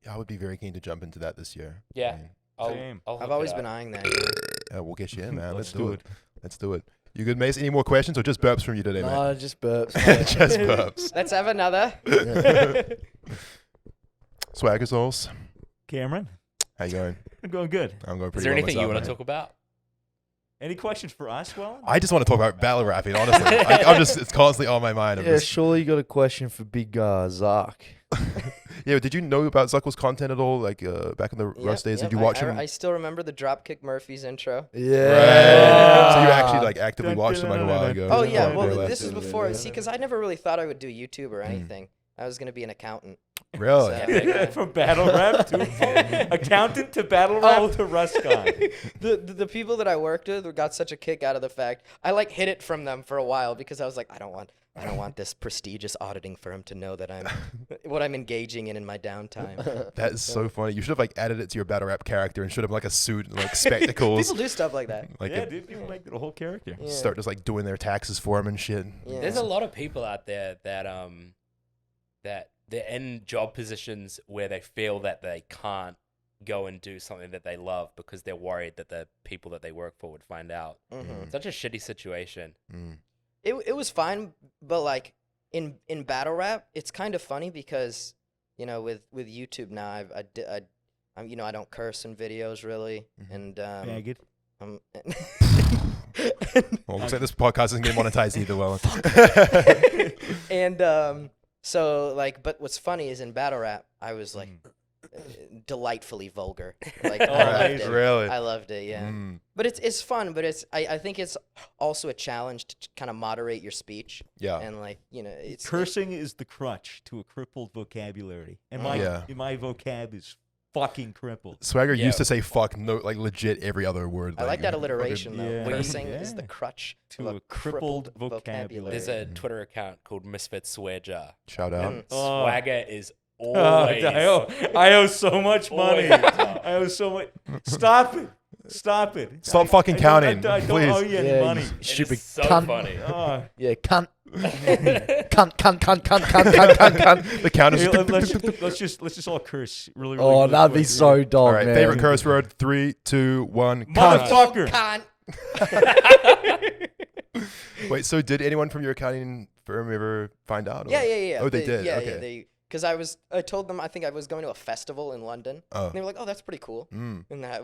Yeah, I would be very keen to jump into that this year. Yeah. I mean, Same. I'll I've hook always it been up. eyeing that. we'll get you in, man. Let's Let's do it. Let's do it. You good, Mace? Any more questions or just burps from you today, man? No, just burps. Just burps. Let's have another. Swagger Souls, Cameron, how you going? I'm going good. I'm going pretty Is there well anything you myself, want to man. talk about? Any questions for us, Well? I just want to talk about battle rapping, honestly. It's constantly on my mind. I'm Yeah, just- surely you got a question for Big Zark. yeah, did you know about Zuckel's content at all? Like back in the Rust days, did you watch him? I still remember the Dropkick Murphys intro. Yeah. So you actually like actively watched him like a while ago. Oh yeah, Or well less. this is before. See, because I never really thought I would do YouTube or anything. I was gonna be an accountant. Really? So, From battle rap to accountant to battle rap to Rust guy. the people that I worked with got such a kick out of the fact I like hid it from them for a while because I was like, I don't want this prestigious auditing firm to know that I'm what I'm engaging in my downtime. That is so funny. You should have like added it to your battle rap character and should have like a suit and like spectacles. People do stuff like that. Like Yeah, dude, people like the whole character. Yeah. start just like doing their taxes for him and shit. Yeah. There's a lot of people out there that they're in job positions where they feel that they can't go and do something that they love because they're worried that the people that they work for would find out. Mhm. Such a shitty situation. Mm. It was fine, but like in battle rap, it's kind of funny because with YouTube now, I'm I don't curse in videos really, and Bag it. Well, looks like this podcast isn't getting monetized either. Well, and so like, but what's funny is in battle rap, I was like delightfully vulgar. Like Oh, I loved nice. it. Really? I loved it. Yeah. Mm. But it's fun. But I think it's also a challenge to kind of moderate your speech Yeah. and like it's Cursing is the crutch to a crippled vocabulary, and my Yeah. my vocab is fucking crippled. Swagger Yeah. used to say fuck no, like legit every other word. I like that fucking- alliteration though. Yeah. Cursing is the Yeah. crutch To of a crippled vocabulary. There's a Twitter account called Misfits Swear Jar. Shout out. Mm. Oh. Swagger is Oh, always. I owe so much money. Always top. I owe so much. Stop it. Stop it. Stop fucking counting, I don't please. owe you any Yeah, money. It is Stupid so cunt. funny. Oh. Yeah, cunt. cunt. The count Hey, is. let's just all curse really. Oh, really that'd be quick. so dog, All right, man. favorite curse word. 3, 2, 1. Cunt. Motherfucker. Cunt. Wait, so did anyone from your accounting firm ever find out? or- Yeah. Oh, they did? Yeah, Okay. because I told them I think I was going to a festival in London. Oh. And they were like, "Oh, that's pretty cool." Mm, And I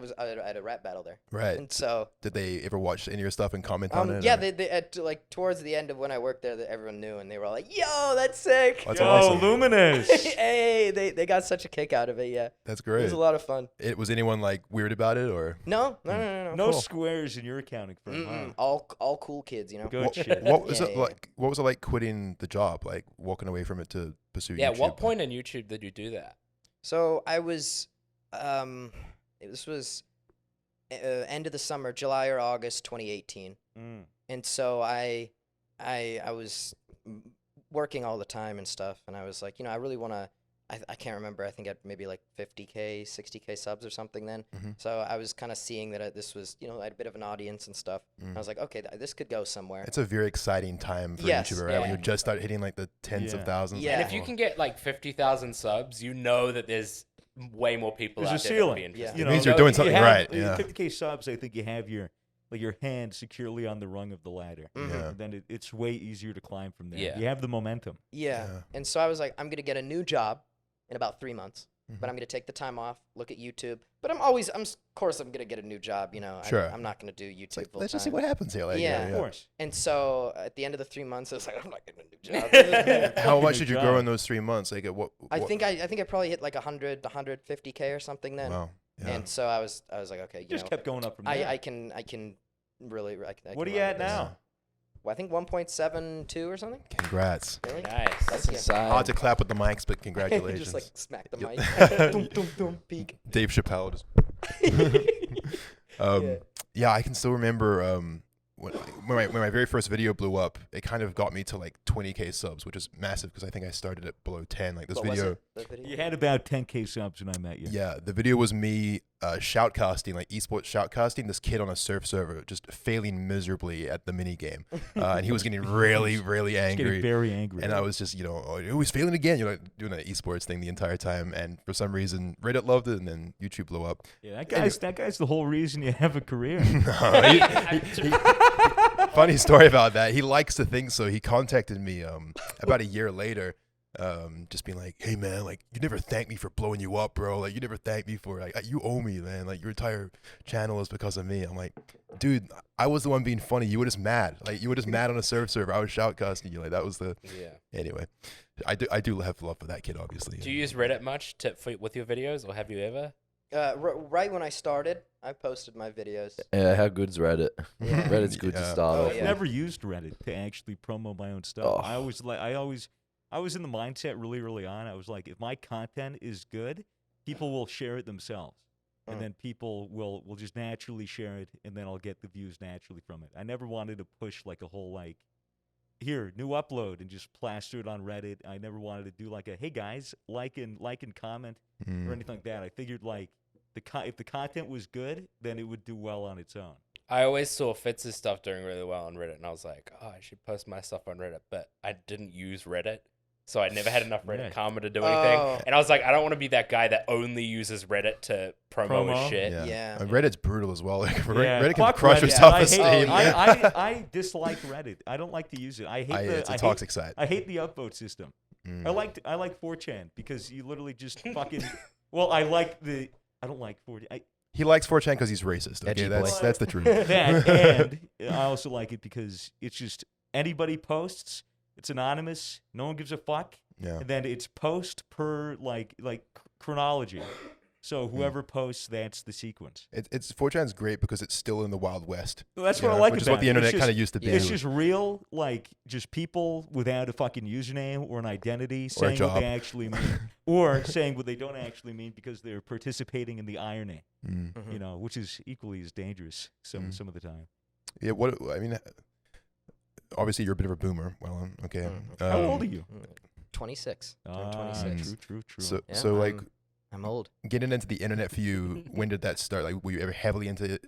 had a rap battle there. right. And so Did they ever watch any of your stuff and comment on it? yeah, or- they at, like towards the end of when I worked there, that everyone knew, and they were all like, "Yo, that's sick." That's Yo, awesome. Luminous. Hey, they got such a kick out of it. Yeah, That's it great. was a lot of fun. Was anyone like weird about it or? No. No Cool. squares in your accounting firm. Mm-mm. Huh? All cool kids, Good What, shit. what was Yeah, it yeah, like? What was it like quitting the job? Like walking away from it to pursue? Yeah, YouTube? what point in YouTube did you do that? So I was, this was end of the summer, July or August 2018, Mm. and so I was working all the time and stuff, and I was like, I really want to. I can't remember. I think I had maybe like 50K, 60K subs or something then. Mhm. So I was kind of seeing that this was, I had a bit of an audience and stuff. Mm. I was like, okay, this could go somewhere. It's a very exciting time for Yes, YouTuber, right? When yeah. you just start hitting like the tens of Yeah. thousands. Yeah. And if you can get like 50,000 subs, you know that there's way more people There's out a there that would be ceiling. interested. Yeah. It means you're doing something right, yeah. 50K subs, I think you have your hand securely on the rung of the ladder. Mhm. Yeah. And then it's way easier to climb from there. Yeah. You have the momentum. Yeah. Yeah. And so I was like, I'm going to get a new job in about 3 months, Mhm. but I'm going to take the time off, look at YouTube. But of course, I'm going to get a new job. Sure. I'm not going to do YouTube It's like, full let's time. just see what happens here. Like, Yeah. Of course. And so at the end of the 3 months, I was like, I'm not getting a new job. How Fucking much new did you job. grow in those 3 months? Like, what? I think I probably hit like 100, 150K or something then. Wow. Yeah. And so I was like, okay, Just kept going up from there. I can really. I can What are run you with at this. now? Well, I think 1.72 or something. Congrats. Really? Nice. That's Yeah. insane. Hard to clap with the mics, but congratulations. Just like smack the Yep. mic. Dum, dum, dum, peak. Dave Chappelle. Just, Yeah. yeah, I can still remember when when my very first video blew up, it kind of got me to like 20K subs, which is massive because I think I started at below 10. Like this What was video, it? The video? You had about 10K subs when I met you. yeah, the video was me shoutcasting, like esports shoutcasting this kid on a surf server, just failing miserably at the mini game, and he was getting really, really He's angry. getting very angry. And I was just, oh, he's failing again. You're like doing an esports thing the entire time, and for some reason, Reddit loved it, and then YouTube blew up. yeah, that guy's the whole reason you have a career. Funny story about that. He likes to think so. He contacted me about a year later, just being like, "Hey man, like you never thanked me for blowing you up, bro. Like you never thanked me for like you owe me, man. Like your entire channel is because of me." I'm like, dude, I was the one being funny. You were just mad. Like you were just mad on a server. I was shoutcasting you. Like that was the Anyway, I do have love for that kid, obviously. Do you use Reddit much with your videos, or have you ever? Right when I started, I posted my videos. Yeah, how good's Reddit? Yeah. Reddit's good to Yeah. start Oh, off. I've yeah. never used Reddit to actually promo my own stuff. Oh. I was in the mindset really early on. I was like, if my content is good, people will share it themselves. And Mm. then people will just naturally share it, and then I'll get the views naturally from it. I never wanted to push like a whole like, here, new upload, and just plaster it on Reddit. I never wanted to do like a, hey guys, like and comment or anything like that. I figured like if the content was good, then it would do well on its own. I always saw Fitz's stuff doing really well on Reddit, and I was like, oh, I should post my stuff on Reddit, but I didn't use Reddit, so I never had enough Reddit Yeah. karma to do anything. Oh. And I was like, I don't want to be that guy that only uses Reddit to promo his Promo? shit. Yeah. Reddit's brutal as well. Like, Yeah, Reddit can fuck crush your Reddit. self-esteem. I dislike Reddit. I don't like to use it. I hate It's a toxic site. I hate the upvote system. Mm. I like 4chan because you literally just fucking. Well, I don't like 4chan. He likes 4chan because he's racist. Okay, Edgy that's the truth. That and I also like it because it's just anybody posts. It's anonymous. No one gives a fuck. Yeah. And then it's post per like chronology. So Hmm. whoever posts, that's the sequence. It's 4chan's great because it's still in the Wild West. Well, that's you what I know, like which is about what the it. internet It's kind of just- used to be. It's just real, like just people without a fucking username or an identity Or a saying what job. they actually mean, or saying what they don't actually mean because they're participating in the irony. Mm. Mhm. You know, which is equally as dangerous some of the time. Yeah. What I mean, obviously you're a bit of a boomer. Well, okay. Mm. How old are you? 26. Turned Ah, 26. true. So Yeah, so like I'm old. getting into the internet for you, when did that start? Like, were you ever heavily into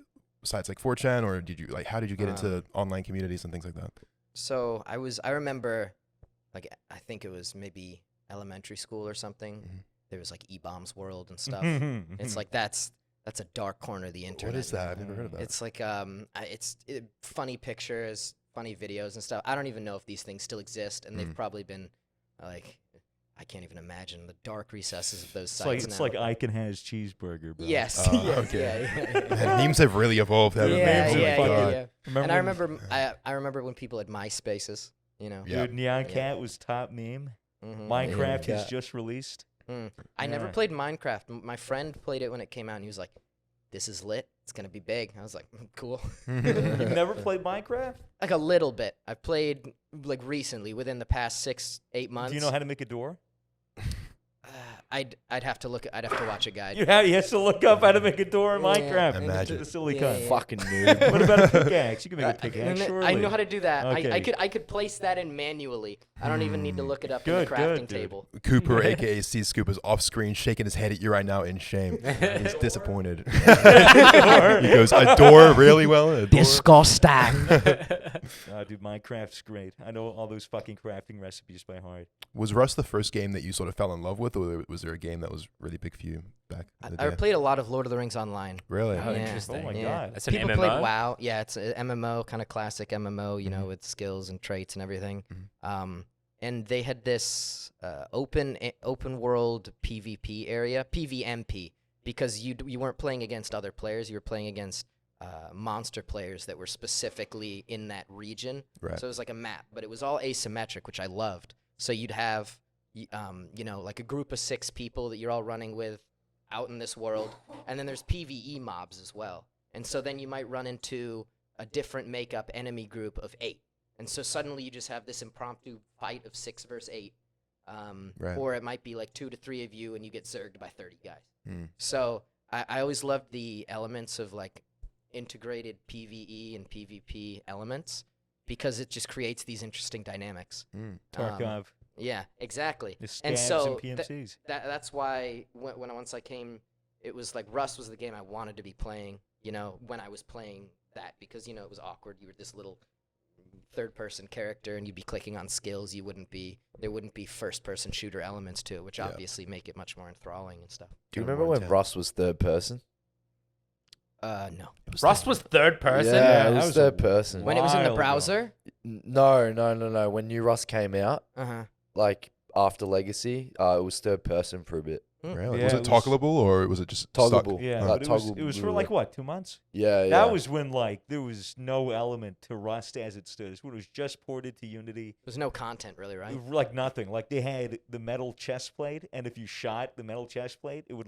sites like 4chan, or did you like how did you get into online communities and things like that? So I remember, like, I think it was maybe elementary school or something. Mhm. There was like E-Bombs World and stuff. It's like that's a dark corner of the internet. What is that? I've never heard of that. It's like funny pictures, funny videos and stuff. I don't even know if these things still exist, and they've Mm. probably been like, I can't even imagine the dark recesses of those It's sites it's now. like Ike and has cheeseburger, bro. Yes. Oh, yes. okay. Yeah. Man, memes have really evolved. haven't they? memes Oh are my fucking- God. And I when- remember, I remember when people had MySpaces. You know. Yeah. Dude, Neon Yeah. Cat was top meme. Mhm. Minecraft has Cat. just released. I never Yeah. played Minecraft. My friend played it when it came out, and he was like, "This is lit. It's gonna be big." I was like, "Cool." You've never played Minecraft? Like a little bit. I've played like recently, within the past 6-8 months. Do you know how to make a door? I'd have to look. I'd have to watch a guide. You have to look up how to make a door in Yeah. Minecraft. Imagine. The silly Yeah, cunt. yeah. Fucking noob. What about a pickaxe? You can make a And pickaxe, then surely. I know how to do that. Okay. I could place that in manually. I don't even need to look it up in Good, the crafting good, dude. table. Cooper, aka C Scoop, is off screen shaking his head at you right now in shame. He's disappointed. he goes, "A door, really? Well, a door?" Disgusting. Dude, Minecraft's great. I know all those fucking crafting recipes by heart. Was Rust the first game that you sort of fell in love with, or was there a game that was really big for you back in the I day? played a lot of Lord of the Rings online. Really? Oh, Yeah. interesting. Oh my Yeah. god. That's an People MMO. played WoW. Yeah, it's an MMO, kind of classic MMO, you know, Mhm. with skills and traits and everything. Mhm. And they had this open world PvP area, PvMP, because you weren't playing against other players. You were playing against monster players that were specifically in that region. Right. So it was like a map, but it was all asymmetric, which I loved. So you'd have, you know, like a group of 6 people that you're all running with out in this world, and then there's PvE mobs as well. And so then you might run into a different makeup enemy group of 8. And so suddenly you just have this impromptu fight of 6 versus 8. Right. Or it might be like 2 to 3 of you, and you get zerged by 30 guys. Mm. So I always loved the elements of like integrated PvE and PvP elements because it just creates these interesting dynamics. Tarkov. Yeah, exactly. The And scabs so and PMCs. that's why once I came, it was like Rust was the game I wanted to be playing, when I was playing that, because, it was awkward. You were this little third-person character, and you'd be clicking on skills. There wouldn't be first-person shooter elements to it, which obviously make it much more enthralling and stuff. Do you remember when Rust was third person? No. Rust was third person. Yeah, Yeah, it that was was third person. When it was in the While ago. browser? No. When new Rust came out, Uh-huh. like after Legacy, it was third person for a bit. Really? Yeah, was it it was- toggleable or was it just stuck? Toggleable. Yeah, Like but it was toggle for blue. like what, 2 months? Yeah, yeah. That was when like there was no element to Rust as it stood. It was just ported to Unity. There's no content, really, right? Like nothing. Like they had the metal chest plate, and if you shot the metal chest plate, it would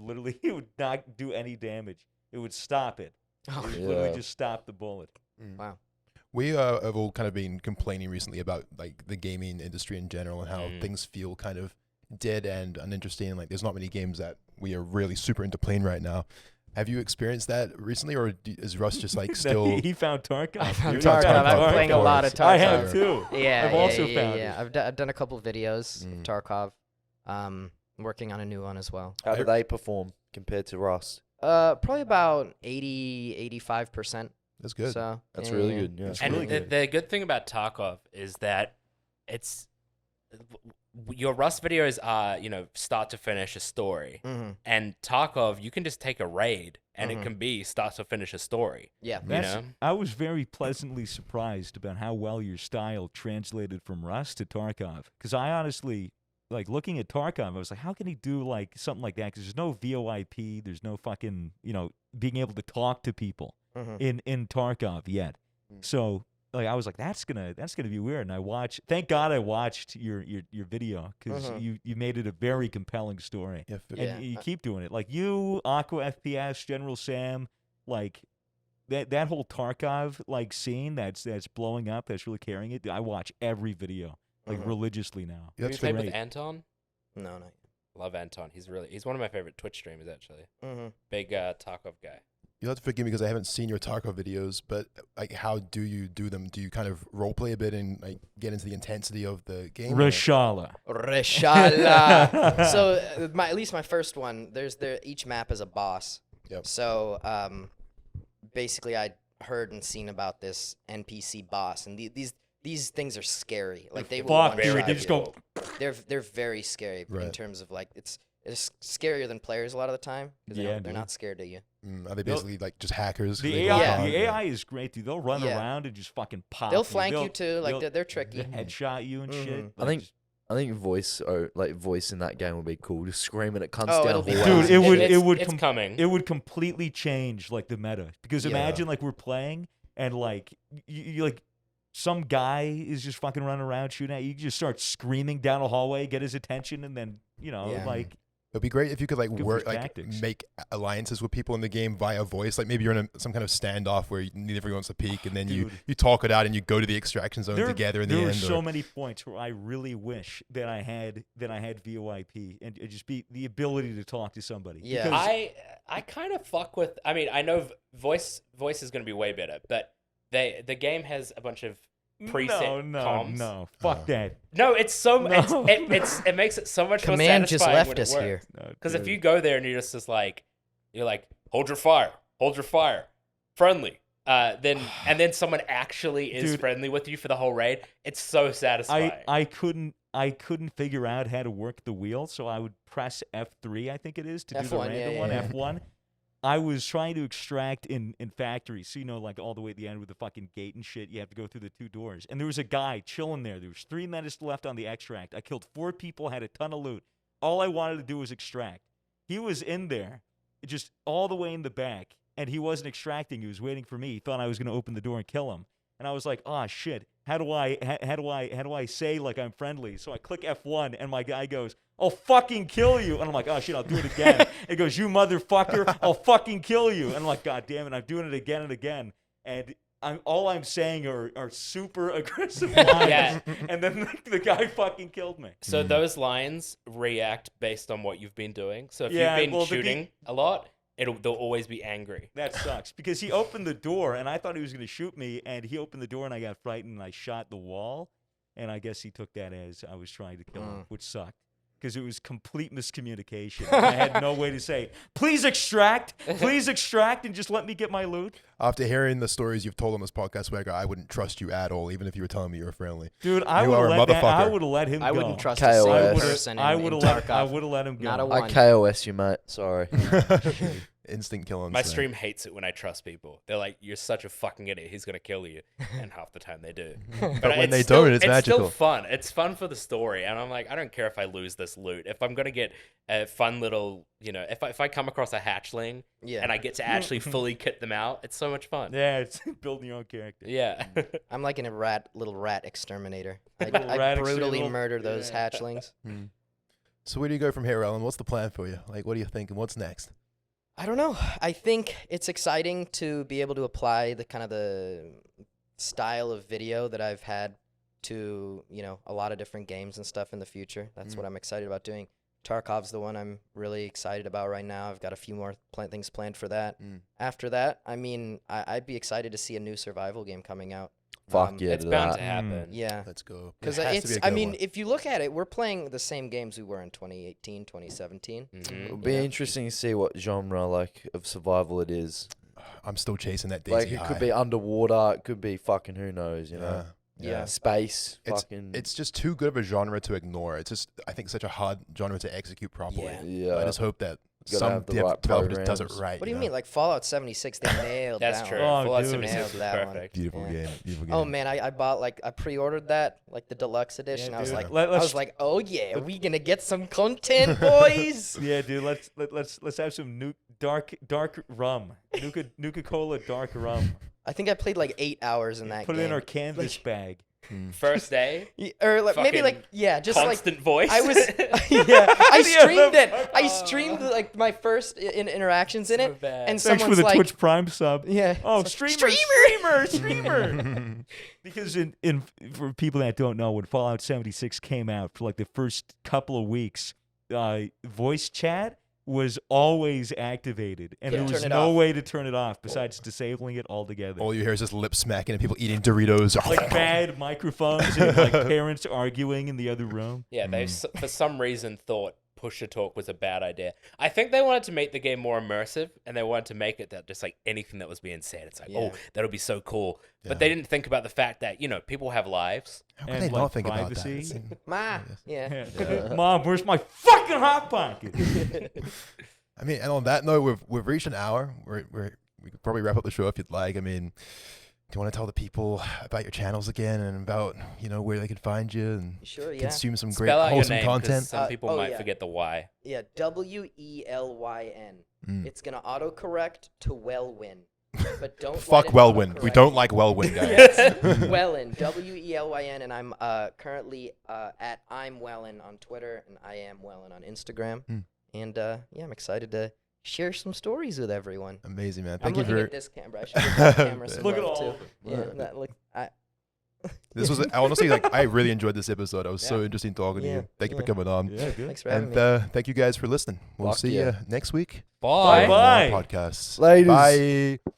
not do any damage. It would stop it. Oh, It would Yeah. literally just stop the bullet. wow. We have all kind of been complaining recently about like the gaming industry in general and how Mm. things feel kind of dead and uninteresting. Like there's not many games that we are really super into playing right now. Have you experienced that recently, or is Russ just like still? he found Tarkov. I found dude. Tarkov. Tarkov. Tarkov, I'm playing a of lot of course. Tarkov. I have too. Yeah, I've also found yeah. it. I've done a couple videos of Mm. Tarkov. Working on a new one as well. How do they perform compared to Rust? Probably about 85%. That's good. So That's yeah, really yeah. good. Yeah. It's And really the, good. the good thing about Tarkov is that it's your Rust videos are, start to finish a story. Mhm. And Tarkov, you can just take a raid and Mhm. it can be start to finish a story. Yeah. You That's- know? I was very pleasantly surprised about how well your style translated from Rust to Tarkov. Because I honestly, like looking at Tarkov, I was like, how can he do like something like that? Because there's no VoIP, there's no fucking, being able to talk to people Mhm. in Tarkov yet. Mm. So like I was like, that's gonna be weird. And thank God I watched your video because Mhm. you made it a very compelling story. Yeah, And Yeah. you keep doing it. Like you, Aqua FPS, General Sam, like that whole Tarkov like scene that's blowing up, that's really carrying it. I watch every video like Mhm. religiously now. Yeah, Have that's you played great. with Anton? No, no. Love Anton. He's one of my favorite Twitch streamers actually. Mhm. Big Tarkov guy. You'll have to forgive me because I haven't seen your Tarkov videos, but like, how do you do them? Do you kind of role play a bit and like get into the intensity of the game? or- Rashala. Reshala. So at least my first one, each map is a boss. Yep. So basically, I heard and seen about this NPC boss, and these things are scary. Like they will Fuck, one-shot dude, they just you. go. They're very scary in Right. terms of like it's scarier than players a lot of the time because Yeah, they're dude. not scared of you. Are they basically like just hackers? The They go AI, around the and- AI is great, dude. They'll run Yeah. around and just fucking pop. They'll you. flank you too. Like they'll- they're tricky. headshot you and shit. Mhm. I think voice in that game would be cool. Just screaming at cunts Oh, down it'll be hallways. Dude, awesome. it would It's, it would it's coming. it would completely change like the meta because Yeah. imagine like we're playing and like you like some guy is just fucking running around shooting at you. You just start screaming down a hallway, get his attention, and then Yeah. like It'd be great if you could like Good for work, like tactics. make alliances with people in the game via voice. Like maybe you're in some kind of standoff where neither of you wants to peek, and then you Dude. talk it out and you go to the extraction zone together in the there end. were so or- many points where I really wish that I had VoIP and it just be the ability to talk to somebody. Yeah. Because I kind of fuck with. I mean, I know voice is going to be way better, but the game has a bunch of preset comms. no, fuck that. No, it's so No. it makes it so much Command more just satisfying left when it us here. works. No, Because if dude. you go there and you're like hold your fire, friendly. Then someone actually is Dude. friendly with you for the whole raid. It's so satisfying. I couldn't figure out how to work the wheel, so I would press F3, I think it is, to do the F1, random yeah, one. yeah. F1. I was trying to extract in factories, so like all the way at the end with the fucking gate and shit. You have to go through the 2 doors, and there was a guy chilling there. There was 3 minutes left on the extract. I killed 4 people, had a ton of loot. All I wanted to do was extract. He was in there, just all the way in the back, and he wasn't extracting. He was waiting for me. He thought I was going to open the door and kill him. And I was like, oh shit, how do I say like I'm friendly? So I click F1 and my guy goes, I'll fucking kill you. And I'm like, oh shit, I'll do it again. It goes, you motherfucker, I'll fucking kill you. And I'm like, God damn it, I'm doing it again and again. And all I'm saying are super aggressive lines. Yeah. And then the guy fucking killed me. So those lines react based on what you've been doing. So if Yeah, you've been well, the shooting a lot, they'll always be angry. That sucks because he opened the door and I thought he was going to shoot me, and he opened the door and I got frightened and I shot the wall, and I guess he took that as I was trying to kill him, which sucked because it was complete miscommunication. I had no way to say, please extract, and just let me get my loot. After hearing the stories you've told on this podcast, Swagger, I wouldn't trust you at all, even if you were telling me you were friendly. Dude, I You would are a have motherfucker. let him go. I wouldn't trust KOS. a single I person I in would have Tarkov. let him go. Not a I one. KOS you, mate. Sorry. Instant killing. My stream hates it when I trust people. They're like, "You're such a fucking idiot. He's gonna kill you," and half the time they do. But when it's they still, don't, it's magical. still fun. It's fun for the story, and I'm like, I don't care if I lose this loot. If I'm gonna get a fun little, if I come across a hatchling Yeah. and I get to actually fully kit them out, it's so much fun. Yeah, it's building your own character. Yeah. I'm like in a little rat exterminator. Little I rat brutally exterminator. murder those Yeah. hatchlings. So where do you go from here, Ellen? What's the plan for you? Like, what are you thinking? What's next? I don't know. I think it's exciting to be able to apply the style of video that I've had to, a lot of different games and stuff in the future. That's what I'm excited about doing. Tarkov's the one I'm really excited about right now. I've got a few more things planned for that. After that, I mean, I'd be excited to see a new survival game coming out. Fuck yeah It's to bound that. to happen. Yeah. Let's go. Because It has to be a I good mean, one. if you look at it, we're playing the same games we were in 2018, 2017. It'll be Yeah. interesting to see what genre of survival it is. I'm still chasing that DCI. Like it could be underwater, it could be fucking who knows, Yeah. Space, It's fucking it's just too good of a genre to ignore. It's just, I think, such a hard genre to execute properly. Yeah. I just hope that Gotta some have the right developer does it programs. right. What do you mean? Like Fallout 76, they nailed That's that true. one. Oh, Fallout dude. 76 Nailed was that one. perfect. Beautiful Yeah. game. Beautiful game. Oh man, I bought I pre-ordered that, like the deluxe edition. Yeah, I was dude. like, Let's- I was like, oh yeah, we gonna get some content, boys. Yeah, dude. Let's have some dark rum. Nuka Cola dark rum. I think I played like 8 hours in that Put game. it in our canvas bag. First day, Or like, maybe fucking like just like constant voice. I was I streamed it. fuck I off. streamed like my first interactions in So it, bad. and Thanks someone's for the like, Twitch Prime sub. yeah, Oh, it's like, streamer. Because in for people that don't know, when Fallout 76 came out, for like the first couple of weeks, voice chat was always activated, and Yeah, there was turn it no off. way to turn it off besides disabling it altogether. All you hear is just lip smacking and people eating Doritos. Like bad microphones and like parents arguing in the other room. Yeah, they for some reason thought push to talk was a bad idea. I think they wanted to make the game more immersive, and they wanted to make it that just like anything that was being said, it's like, Yeah. oh, that'll be so cool. Yeah. But they didn't think about the fact that people have lives. How could And, they like, not think privacy. about that? Ma, yeah. Mom, where's my fucking hot pocket? I mean, and on that note, we've reached an hour. We could probably wrap up the show if you'd like. I mean, do you want to tell the people about your channels again and about where they can find you and Sure, yeah. consume some great Spell out your wholesome name 'cause content? some people oh, might yeah. forget the Y. Yeah, WELYN. It's gonna autocorrect to WELYN, but don't Fuck let it WELYN. We autocorrect. don't like WELYN, guys. Yes, WELYN, WELYN, and I'm currently at I'm Wellin on Twitter, and I am Wellin on Instagram. And I'm excited to share some stories with everyone. Amazing, man. I'm Thank you looking for at this camera. I should give that camera some Look at love, all too. of them. Yeah, that look. this was honestly I really enjoyed this episode. It was so interesting talking to Yeah, you. Thank you for yeah. coming on. Yeah, good. Thanks for having And me. thank you guys for listening. We'll Fuck see yeah. you next week. Bye. Bye. More podcasts. Laters. Bye.